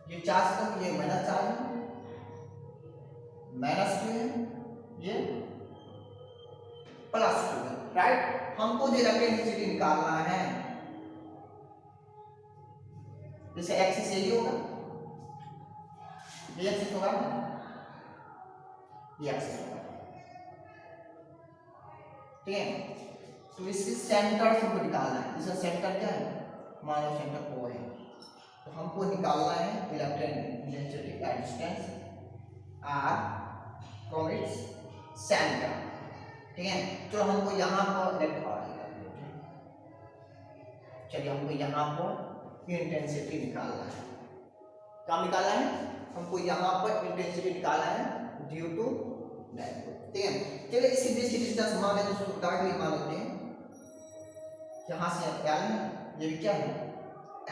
ये चार्ज सिस्टम, ये माइनस चार्ज है, माइनस क्यू है, ये प्लस क्यू है, राइट। हमको जो इलेक्ट्रिक इंटेंसिटी निकालना है, जैसे एक्सिस यही होगा, ये एक्सिस होगा, ये एक्सिस होगा, ठीक है। तो इसके सेंटर से हमको निकालना है, इसका सेंटर क्या है, मान लो सेंटर O है, तो हमको निकालना है इलेक्ट्रिक इंटेंसिटी का distance R from its centre, ठीक है। तो हमको यहाँ पर चलिए हमको यहाँ पर इंटेंसिटी निकालना है, क्या निकालना है, हमको यहाँ पर इंटेंसिटी निकालना है ड्यू टू डायपोल, ठीक है। चलिए इसके बीच की डिस्टेंस मान लेते हैं, सुविधा के लिए मान लेते हैं, यहाँ से L है, ये भी क्या है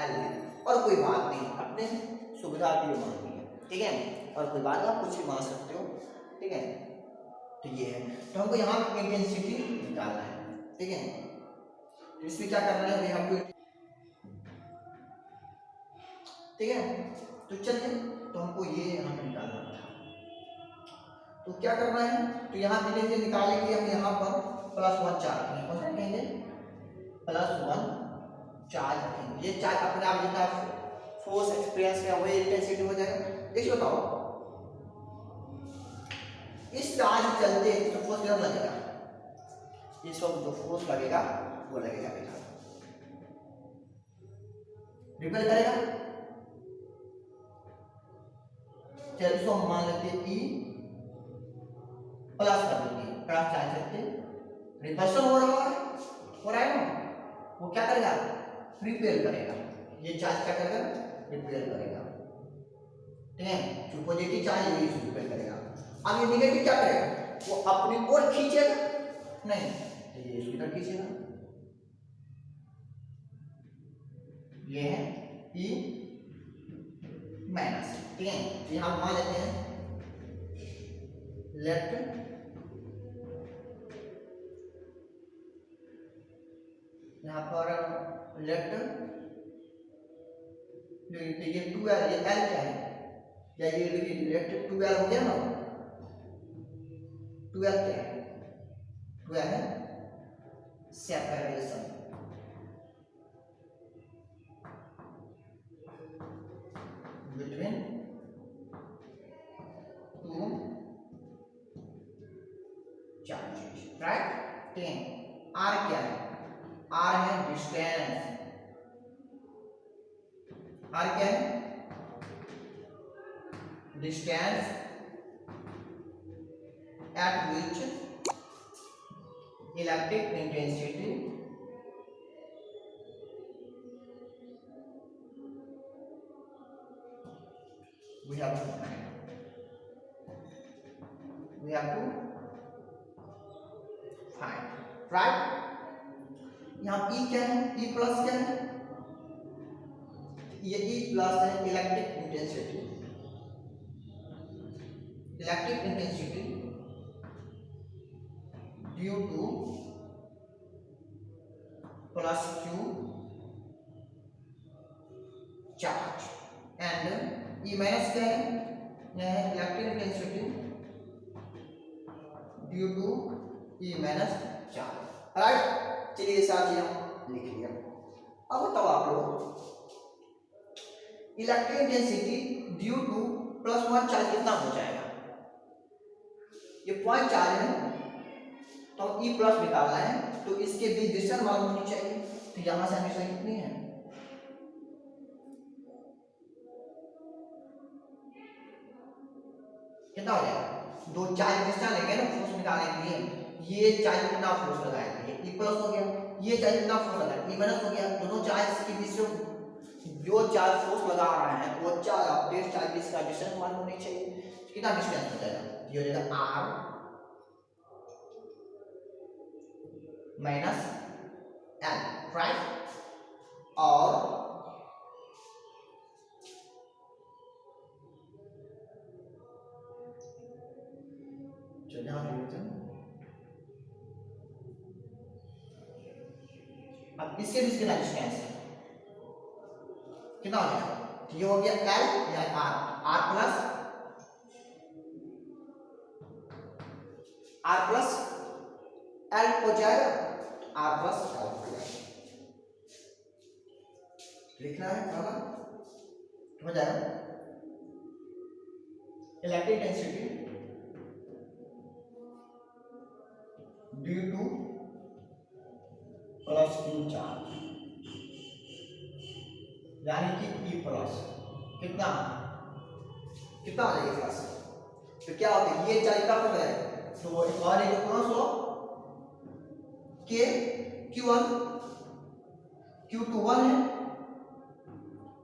L है, और कोई बात नहीं, अपने सुविधा के लिए मान लिया, ठीक है। और कोई बात आप कुछ भी मान सकते हो, ठीक है। तो ये है, तो हमको यहाँ पर इंटेंसिटी निकालना है, ठीक है। तो इसमें क्या करना है, हमको, ठीक है। तो चलिए, तो हमको ये यहाँ पे निकालना था, तो क्या करना है, तो यहाँ इंटेंसिटी निकालने के लिए हम यहाँ पर +1 चार्ज रखेंगे, +1 चार्ज रखेंगे, ये चार्ज अपने आप जितना फोर्स एक्सपीरियंस में वही इंटेंसिटी हो जाएगा। देखिए बताओ, इस चार्ज चलते तो फोर्स कितना लगेगा, इस वक्त जो फोर्स लगेगा वो लगेगा बेटा, रिपेल करेगा, चलिए इसको मान लेते E प्लस कर देंगे, क्रॉस चार्ज करते रिपल्शन हो रहा है ना, वो क्या करेगा, रिपेल करेगा, ये चार्ज क्या करेगा, रिपेल करेगा, ठीक है। जो पॉजिटिव चार्ज है ये रिपेल करेगा, अब ये नेगेटिव क्या करेगा, वो अपनी ओर खींचेगा, नहीं तो ये इसकी तरफ खींचेगा, ये है E माइनस, ठीक है। तो यहाँ मान लेते हैं लेट यहाँ पर लेट ये 2l, ये l क्या है, या ये लेट 2l हो गया ना, 2l क्या है, 2l है separation between two charges, right. 10 r क्या है, r है डिस्टेंस, r क्या है, distance at which electric intensity we have to find, right। यहाँ E क्या है, E प्लस क्या है, ये E प्लस है electric intensity due to plus Q charge, and E minus क्या है, यह है electric intensity due to E minus charge, right. चलिए साथ ही हम लिख लिया। अब बताओ आप लोग electric intensity due to plus 1 charge कितना हो जाएगा, ये पॉइंट चार्ज है तो E प्लस निकालना है, तो इसके बीच डिस्टेंस मालूम होनी चाहिए, तो यहां से हमेशा कितनी है, कितना हो जाएगा, दो चार्ज डिस्टेंस लेंगे ना फोर्स निकालने के लिए, ये चार्ज कितना फोर्स लगाएंगे, E प्लस हो गया, ये चार्ज कितना फोर्स लगाएगा, E माइनस हो गया, दोनों चार्ज के बीच जो चार्ज फोर्स लगा रहा है वो चार्ज अपडेट चार्ज का डिस्टेंस मालूम होनी चाहिए, कितना डिस्टेंस हो जाएगा, ये हो जाएगा r माइनस l, राइट। और जो यहां अब इसके बीच कितना डिस्टेंस है, कितना हो जाएगा, ये हो गया l या r प्लस l हो जाएगा, r प्लस l लिखना है, हो जाएगा electric density due to plus Q charge, यानी कि E प्लस कितना कितना आ जाएगा प्लस, तो क्या होगा, ये चार्ज का हो जाएगा, तो और एक प्लस हो के Q1 Q2 1 है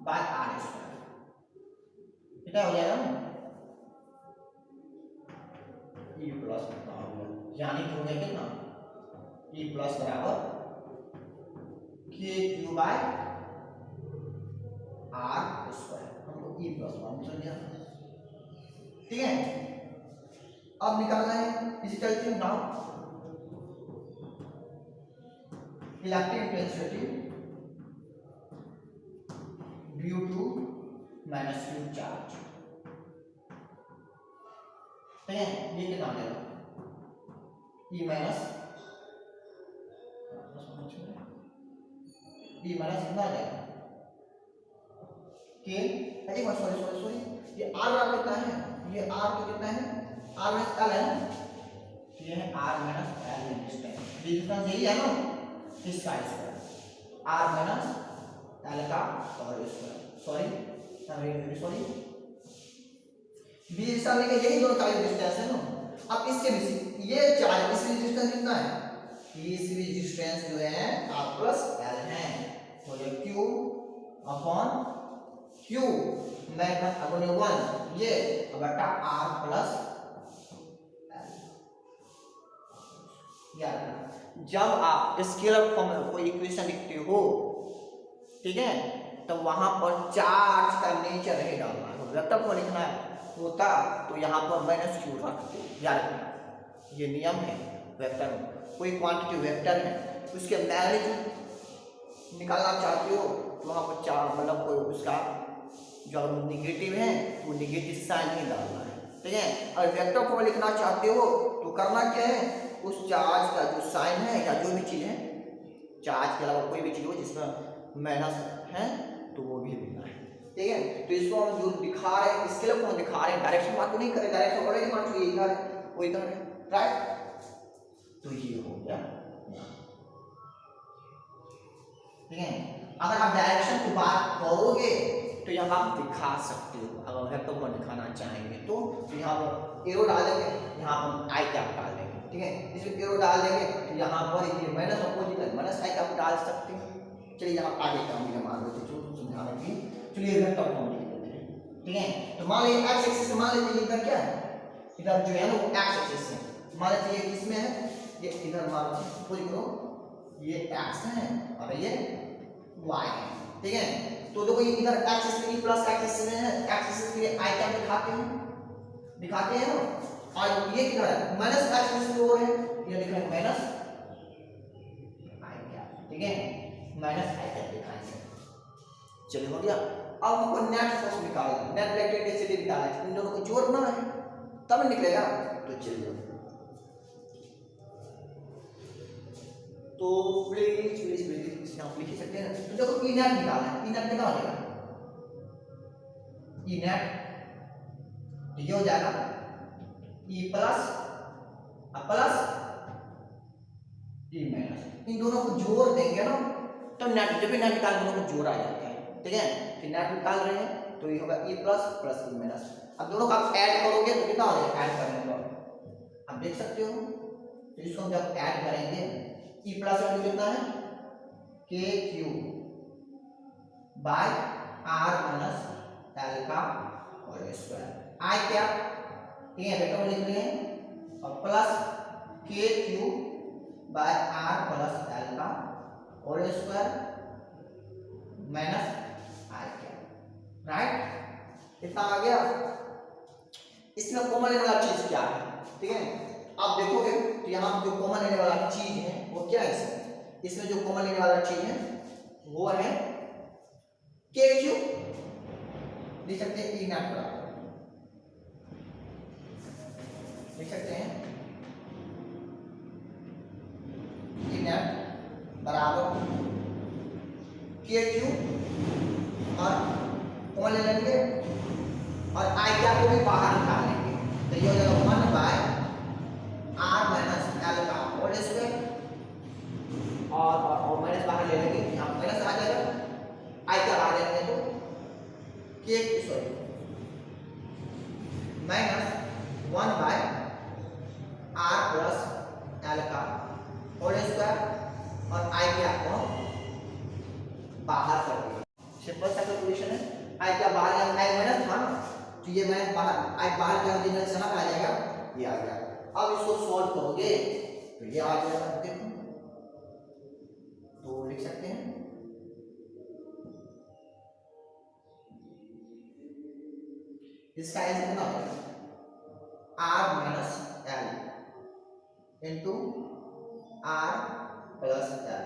बाय r स्क्वायर, कितना हो जाएगा E प्लस कितना हो गया, यानी कि हो गया कितना, E प्लस बराबर KQ बाय r स्क्वायर, हमको E प्लस मान चल गया, ठीक है। अब निकालना है इसी चलते now electric intensity due to minus Q charge, ठीक है, ये कितना आ जाएगा, E माइनस कितना आ जाएगा के, सॉरी ये r कितना है, ये r तो कितना है, r माइनस l है, ये है r minus l distance, distance यही है ना, इसका स्क्वायर r माइनस l का स्क्वायर, सॉरी b डिस्टेंस लेके यही दोनों का डिस्टेंस है ना। अब इसके बीच ये चार्ज इसकी डिस्टेंस कितना है, इसकी डिस्टेंस जो है r प्लस l है, तो ये q upon q minus upon 1 ये बटा r प्लस l, याद जब आप स्केलर फॉर्म में कोई इक्वेशन लिखते हो, ठीक है, तो वहां पर चार्ज का नेचर नहीं डालना है। तो वेक्टर को लिखना होता तो यहाँ पर माइनस क्यू रखते, याद रखना ये नियम है वेक्टर में। कोई क्वांटिटी वेक्टर है उसके मैग्नीट्यूड निकालना चाहते हो तो वहाँ पर चार मतलब कोई उसका जो निगेटिव है वो निगेटिव साइन नहीं डालना है, ठीक है। और वेक्टर को लिखना चाहते हो तो करना क्या है, उस चार्ज का जो साइन है या जो भी चीज़ है, चार्ज के अलावा कोई भी चीज़ हो जिसमें माइनस है तो वो भी लिखना है, ठीक है। तो इसको हम जो दिखा रहे हैं इसके लिए कौन दिखा रहे हैं, डायरेक्शन बात तो नहीं करें, डायरेक्शन ऑलरेडी मान चुके इधर है वो इधर है, राइट। तो ये हो गया, ठीक है। अगर आप डायरेक्शन की बात करोगे तो यहाँ आप दिखा सकते हो, अगर वेक्टर को दिखाना चाहेंगे तो यहाँ पर एरो डाल देंगे, यहाँ पर आई कैप डाल देंगे, ठीक है। इसमें एरो डाल देंगे तो यहाँ पर ये माइनस अपोजिट है, माइनस आई कैप डाल सकते हैं। चलिए यहाँ आगे काम भी मान लेते जो समझाने की, चलिए वेक्टर को लिख लेते हैं, ठीक है। तो मान लीजिए एक्स एक्सिस से मान लीजिए इधर क्या है, इधर जो है ना वो एक्स एक्सिस है, मान लीजिए ये किसमें है, ये इधर मान लीजिए सपोज करो ये एक्स है और ये वाई है, ठीक है। तो देखो ये इधर एक्सिस में प्लस एक्सिस में है, एक्सिस के लिए आई कैप दिखाते हैं ना, और ये किधर है माइनस एक्सिस की ओर है, ये लिख रहे हैं माइनस आई कैप, ठीक है, माइनस आई कैप दिखाएंगे। चलिए हो गया। अब हमको नेट फोर्स निकालना है, नेट इलेक्ट्रिक डेंसिटी निकालना है, इन दोनों को जोड़ना है तब निकलेगा। तो चलिए तो प्लीज आप लिख सकते हैं। तो देखो ई नेट निकालना है, ई नेट कितना हो जाएगा, ई नेट ये हो जाएगा ई प्लस ई माइनस, इन दोनों को जोड़ देंगे ना तो नेट, जब भी नेट निकाल दोनों को जोड़ा जाता है, ठीक है। फिर नेट निकाल रहे हैं तो ये होगा ई प्लस ई माइनस। अब दोनों का आप ऐड करोगे तो कितना हो जाएगा, ऐड करने पर आप देख सकते हो। तो इसको हम जब ऐड करेंगे ई प्लस वैल्यू कितना है K Q by R minus L का होल स्क्वायर, आई क्या, ठीक है, वेक्टर में लिख रहे हैं, और plus K Q by R plus L का होल स्क्वायर माइनस आई क्या, राइट। इतना आ गया। इसमें कॉमन लेने वाला चीज क्या है, ठीक है। आप देखोगे तो यहाँ जो कॉमन लेने वाला चीज है वो क्या है, इसमें जो कॉमन लेने वाला चीज है वो है के क्यू, लिख सकते हैं ई नॉट बराबर, लिख सकते हैं ई नॉट बराबर के क्यू, और कॉमन ले लेंगे और आई क्या को भी बाहर निकाल लेंगे, तो ये हो जाएगा 1 बाय आर माइनस एल का होल स्क्वायर, और माइनस बाहर ले लेंगे, यहाँ माइनस आ जाएगा, आई क्या बाहर लेंगे तो K sorry minus 1 by R plus L का होल स्क्वायर, और आई क्या को बाहर कर देंगे। सिंपल सा कैलकुलेशन है, आई क्या बाहर जाएगा, आई माइनस था ना तो ये माइनस बाहर, आई बाहर जाने देने से आ जाएगा, ये आ गया। अब इसको सॉल्व करोगे तो ये आ जाएगा, देखो तो लिख सकते हैं इसका आंसर कितना होगा, R minus L into R plus L,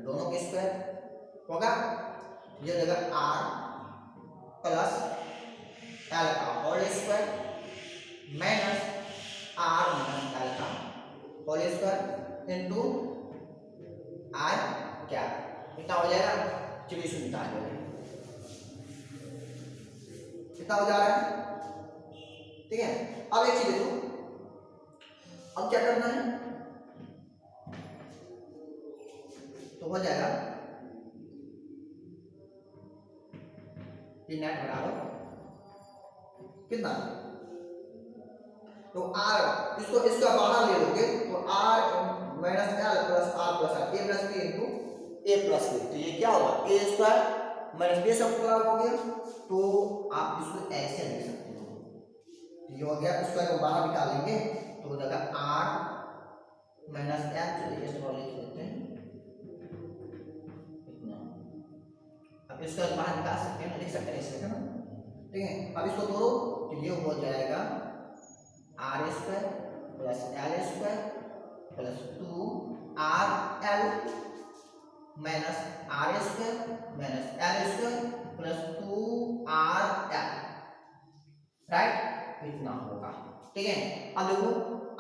दोनों के स्क्वायर होगा, ये हो जाएगा आर प्लस एल का whole square minus R minus L का होल स्क्वायर इंटू आर क्या, कितना हो जाएगा, चलिए इसको निकाल देंगे, कितना हो जा रहा है, ठीक है। अब एक चीज देखो, अब क्या करना है, तो हो जाएगा ये नेट बराबर कितना, तो आर इसको इसका बाहर ले लोगे तो R minus L plus R plus R, A plus B into A plus B, तो ये क्या होगा ए स्क्वायर माइनस बी सब पूरा हो गया, तो आप इसको ऐसे लिख सकते हो, ये हो गया, स्क्वायर को बाहर निकालेंगे तो हो जाएगा आर माइनस एल, चलिए इसको लिख लेते हैं इतना। अब इसको बाहर निकाल सकते हैं ना, लिख सकते हैं इसमें, है ना। ठीक है, अब इसको तोड़ो तो ये हो जाएगा R square plus L square plus 2RL minus R square minus L square plus 2RL, right, इतना होगा। ठीक है, अब देखो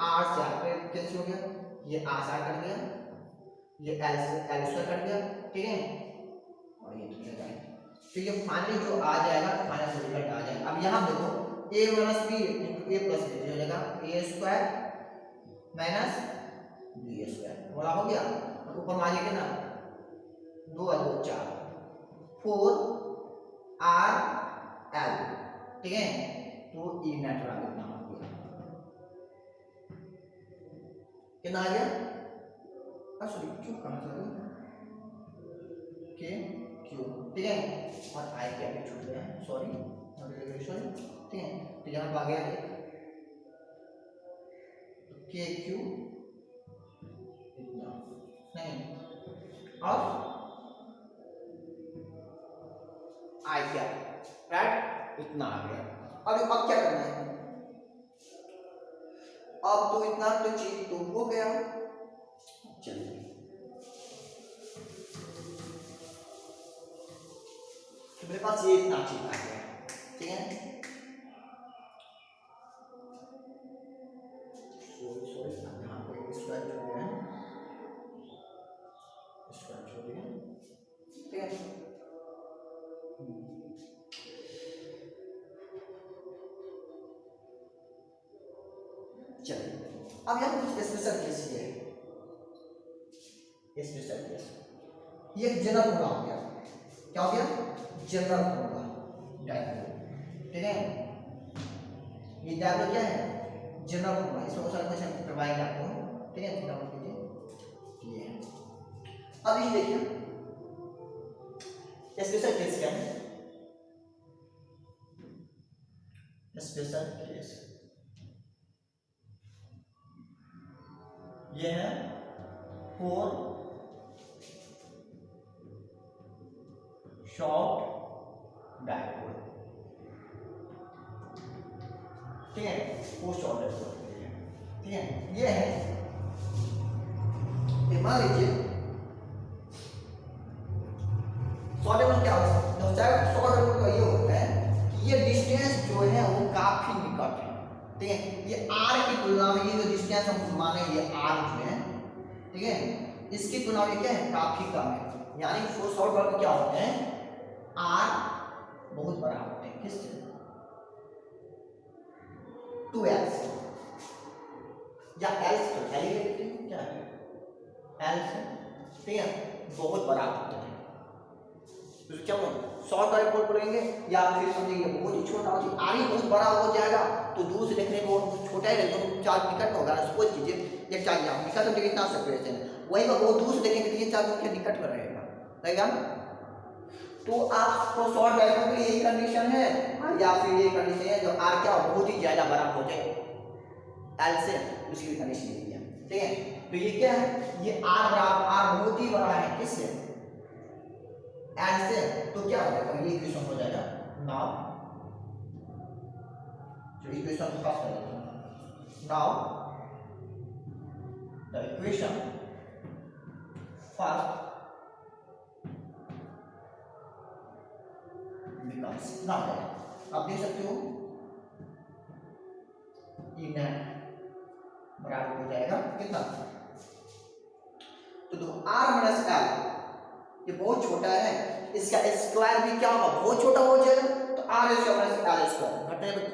आर से आर कैंसिल हो गया, ये आर से आर कट गया, ये एल से एल स्क्वायर कट गया। ठीक है, और ये तो जाएगा, तो ये फाइनली जो आ जाएगा फाइनल रिजल्ट आ जाएगा। अब यहाँ देखो a minus B into A plus B हो जाएगा A square minus B square, बोला हो गया। और ऊपर में आ जाएगा ना 2 और 2 4 4RL। ठीक है, तो ई नेट वाला कितना हो गया, कितना आ गया, सॉरी क्यों कहां से के क्यू। ठीक है, और आई क्या भी छूट गया है, सॉरी सॉरी। ठीक है, तो यहाँ पर आ गया के क्यू इतना नहीं, और आई क्या, राइट, इतना आ गया। अब क्या करना है, अब तो इतना तो चीज तो हो गया। चलिए मेरे पास ये इतना चीज आ गया। ठीक है, सॉरी यहाँ पे स्क्वायर छोड़ दिया है, स्क्वायर छोड़ दिया। ठीक है, चलिए अब यहाँ कुछ स्पेशल केस है, स्पेशल केस, ये जनरल फॉर्मूला हो गया, क्या हो गया, जनरल फॉर्मूला डायग्राम। ठीक है, ये डायग्राम क्या है, जनरल फॉर्मूला, इसमें बहुत सारे क्वेश्चन करवाएंगे आपको। ठीक है, नोट कीजिए ये है। अब ये देखिए स्पेशल केस क्या है, स्पेशल केस ये है 4 शॉर्ट डायपोल। ठीक है, 4 शॉर्ट डायपोल। ठीक है, ये है, मान लीजिए शॉर्ट डायपोल क्या होता है, शॉर्ट डायपोल का ये होता है कि ये डिस्टेंस जो है वो काफी निकट है। ठीक है, ये r की तुलना में ये जो डिस्टेंस हम माने ये r जो है, ठीक है, इसकी तुलना में क्या है, काफी कम है। यानी शॉर्ट डायपोल क्या होते हैं, r बहुत बड़ा होते हैं, किससे, 2l से, या l से, क्या है l से। ठीक है, बहुत बड़ा होता है, तो क्या बोलेंगे, शॉर्ट डायपोल बोलेंगे, या फिर समझिए बहुत ही छोटा हो, r ही बहुत बड़ा हो जाएगा तो दूर से देखने में वो छोटा ही रहेगा, तो चार्ज निकट होगा। सपोज कीजिए एक चार्ज यहाँ निकट तो कितना सेपरेशन है, वही वो दूर से देखेंगे तो ये चार्ज उनके निकट पर रहेगा। तो आपको शॉर्ट डायपोल में यही कंडीशन है, या फिर ये कंडीशन है जो r क्या बहुत ही ज्यादा बड़ा हो जाए l से, उसकी कंडीशन यही है। ठीक है, तो ये क्या है, ये r बराबर, r बहुत ही बड़ा है किससे, l से, तो क्या हो जाएगा, ये इक्वेशन हो जाएगा। नाउ जो इक्वेशन पास कर देते हैं, now the equation first becomes, ना आप देख सकते हो ई नेट बराबर हो जाएगा कितना, तो r माइनस l ये बहुत छोटा है, इसका स्क्वायर भी क्या होगा, बहुत छोटा हो जाएगा, तो r square minus l square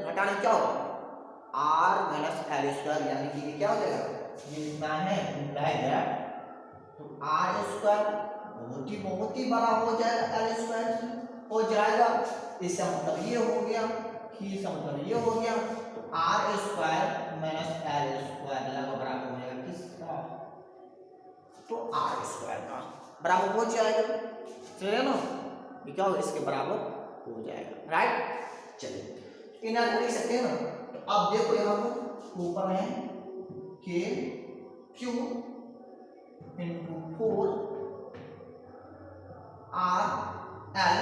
घटाने में क्या होगा, r माइनस l स्क्वायर, यानी कि ये क्या हो जाएगा, ये कितना है, इंप्लाई दैट, तो r स्क्वायर बहुत ही बड़ा हो जाएगा, l स्क्वायर हो जाएगा। इसका मतलब ये हो गया, इसका मतलब ये हो गया, तो r square minus l square लगभग बराबर हो जाएगा किसका, तो r स्क्वायर का बराबर हो जाएगा। चलिए ना, ये क्या होगा, इसके बराबर हो जाएगा, राइट। चलिए इन्हें लिख सकते हैं ना, तो अब देखो यहाँ पर ऊपर है K Q into 4 r L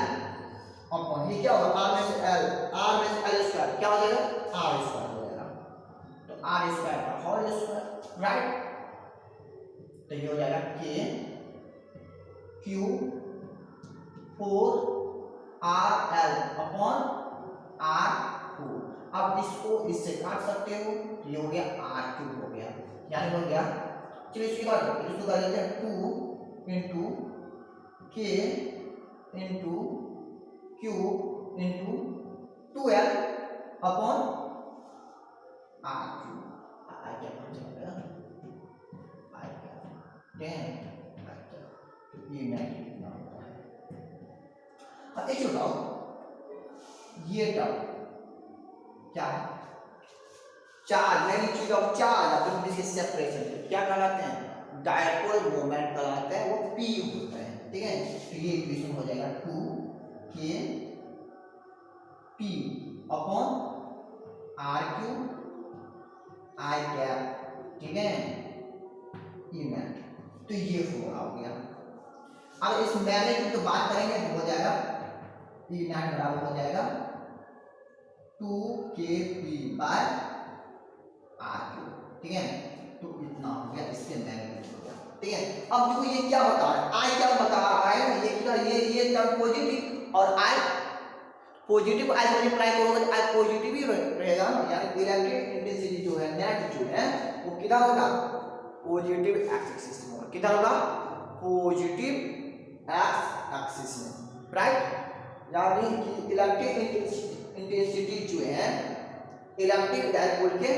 upon, ये क्या होगा आर में से एल, आर में से एल स्क्वायर क्या हो जाएगा आर स्क्वायर हो जाएगा, तो आर स्क्वायर का होल स्क्वायर, राइट। तो ये हो जाएगा K Q 4 R L upon R 4। अब इसको इससे काट सकते हो, ये हो गया आर क्यूब हो गया, यानी हो गया, चलिए इसकी बात इसको कर लेते हैं 2 into k into q into 2l upon r cube, आ क्या बन जाएगा आ क्या 10 ये नेगेटिव कितना होता है। अब एक बताओ ये टर्म क्या है, चार्ज मैग्नीट्यूड ऑफ चार्ज अपन इसके सेपरेशन क्या कहलाते हैं डायपोल मोमेंट कहलाते हैं, वो p होता है, ठीक है। तो ये इक्वेशन हो जाएगा 2k p upon r cube i cap, ठीक है ये नेट, तो ये फॉर्मूला हो गया। अब इस मैग्नीट्यूड की बात करेंगे तो हो जाएगा ये नेट बराबर हो जाएगा 2kp बाय r क्यूब, ठीक है। तो इतना हो गया इसके मैग्नीट्यूड हो गया, ठीक है। अब देखो ये क्या बता रहा है, आई क्या बता रहा है, ये क्या ये टर्म पॉजिटिव और आई पॉजिटिव, आई मल्टीप्लाई करोगे तो आई पॉजिटिव ही रहेगा ना, यानी इलेक्ट्रिक इंटेंसिटी जो है नेट जो है वो किधर होगा पॉजिटिव एक्स एक्सिस में होगा, किधर होगा पॉजिटिव एक्स एक्सिस में, राइट। यानी कि इलेक्ट्रिक इंटेंसिटी जो है इलेक्ट्रिक डायपोल के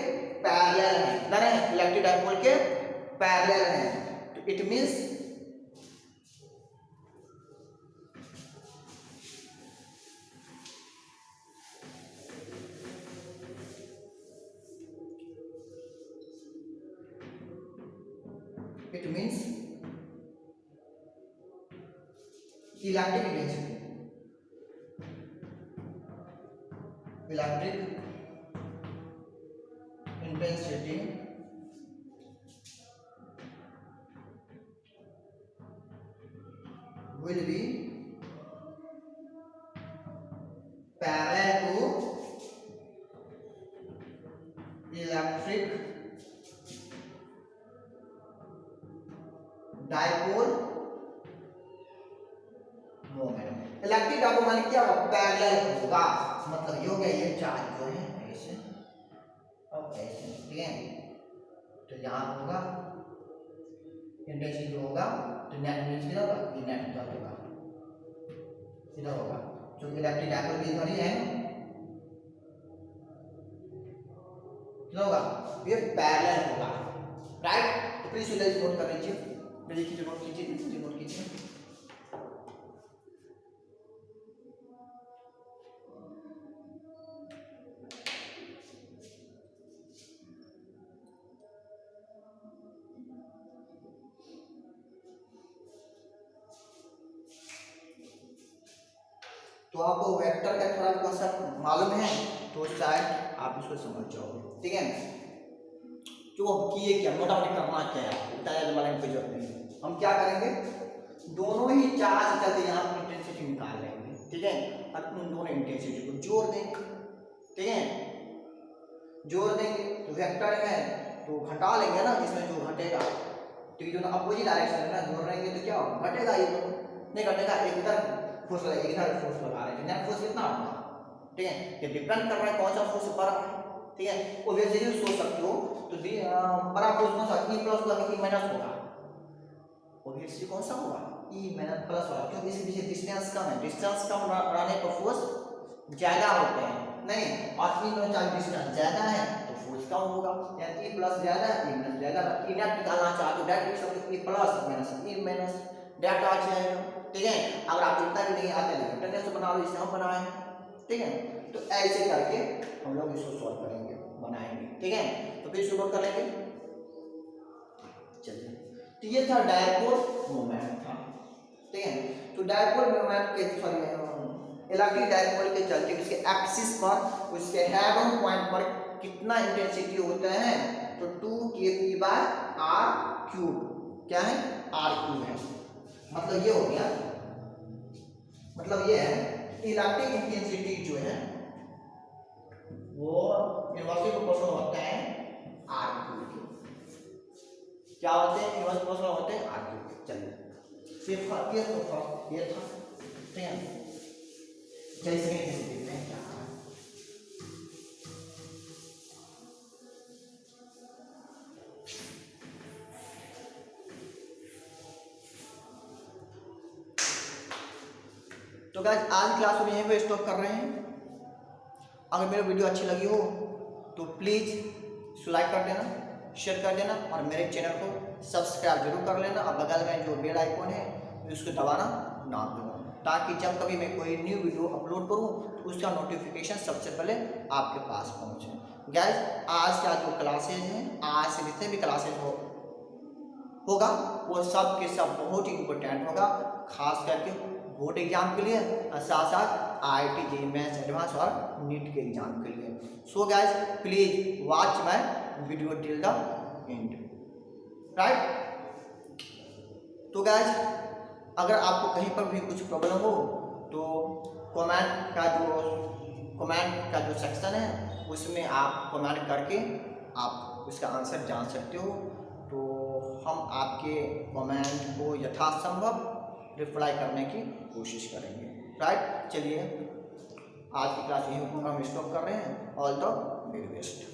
पैरेलल है ना, इलेक्ट्रिक डायपोल के पैरेलल है, तो it means electric intensity will be parallel to electric dipole moment. Electric dipole माने क्या होगा पैरेलल होगा, मतलब ये हो गया ये चार्ज जो है ऐसे और ऐसे, ठीक है। तो यहाँ होगा इंटेंसिटी होगा तो नेट मींस किधर होगा ये नेट इधर होगा, इधर होगा, क्योंकि इलेक्ट्रिक डायपोल भी इधर ही है, किधर होगा ये पैरेलल होगा, राइट। तो प्लीज इधर नोट कर लीजिए, देखिए नोट कीजिए, नोट कीजिए। तो आपको वेक्टर का थोड़ा कॉन्सेप्ट मालूम है तो शायद आप इसको समझ जाओगे, ठीक है। जो किए क्या मोटामोटी करना क्या है बताया वाले की जरूरत नहीं, हम क्या करेंगे दोनों ही चार्ज चलते यहाँ पर इंटेंसिटी निकाल लेंगे, ठीक है, और उन दोनों इंटेंसिटी को जोड़ देंगे, ठीक है। जोड़ देंगे तो वेक्टर है तो घटा लेंगे ना, इसमें जो घटेगा तो ये दोनों अपोजिट डायरेक्शन में ना जोड़ रहेंगे तो क्या होगा घटेगा, ये दोनों नहीं घटेगा, एक इधर फोर्स लगा एक इधर फोर्स लगा रहे हैं, नेट फोर्स कितना होगा, ठीक है। ये डिपेंड कर रहा है कौन सा फोर्स पर है, ठीक है। ऑब्वियसली सोच सकते हो तो बड़ा फोर्स कौन सा E प्लस होगा कि E माइनस होगा, ऑब्वियसली कौन सा होगा E माइनस प्लस होगा, क्योंकि इसके पीछे डिस्टेंस कम है, डिस्टेंस कम रहने पर फोर्स ज्यादा होते हैं नहीं, और E में चाहे डिस्टेंस ज्यादा है तो फोर्स कम होगा, यानी E प्लस ज्यादा है E माइनस ज्यादा, E नेट निकालना चाहते हो डायरेक्ट लिख सकते हो E plus minus E minus direct आ जाएगा, ठीक है। अगर आप इतना भी नहीं आते तो इंटरनेट से बना लो, इससे हम बनाए, ठीक है। तो ऐसे करके हम लोग इसको सॉल्व करेंगे बनाएंगे, ठीक है। तो फिर शुरू कर लेंगे, चलिए। तो ये था डायपोल मोमेंट था, ठीक है। तो डायपोल मोमेंट के सॉरी इलेक्ट्रिक डायपोल के चलते उसके एक्सिस पर उसके हेड ऑन पॉइंट पर कितना इंटेंसिटी होता है तो 2kp/r³ क्या है r³ है, मतलब ये हो गया मतलब ये है इलेक्ट्रिक इंटेंसिटी जो है वो इनवर्सली प्रोपोर्शनल होता है आर क्यूब के। क्या होते हैं? इनवर्स प्रोपोर्शनल होते हैं आर क्यूब के। चलिए सिर्फ ये तो फर्स्ट ये था, ठीक है। जैसे देखते हैं क्या है। तो गाइस आज क्लास में यहीं पे स्टॉप कर रहे हैं। अगर मेरी वीडियो अच्छी लगी हो तो प्लीज़ इसको लाइक कर देना, शेयर कर देना और मेरे चैनल को सब्सक्राइब जरूर कर लेना। और बगल में जो बेल आइकॉन है उसको दबाना ना भूलना, ताकि जब कभी मैं कोई न्यू वीडियो अपलोड करूं तो उसका नोटिफिकेशन सबसे पहले आपके पास पहुंचे। गाइस आज का जो क्लासेज हैं, आज से जितने भी क्लासेज होगा वो सब के सब बहुत ही इम्पोर्टेंट होगा, खास करके बोर्ड एग्जाम के लिए और साथ साथ IIT JEE मेंस एडवांस और नीट के एग्जाम के लिए। So guys please watch my video till the end, right. तो गाइस अगर आपको कहीं पर भी कुछ प्रॉब्लम हो तो कमेंट का जो सेक्शन है उसमें आप कमेंट करके आप उसका आंसर जान सकते हो। तो हम आपके कमेंट को यथासंभव रिप्लाई करने की कोशिश करेंगे, राइट। चलिए आज की क्लास यहीं पर हम स्टॉप कर रहे हैं। All the very best.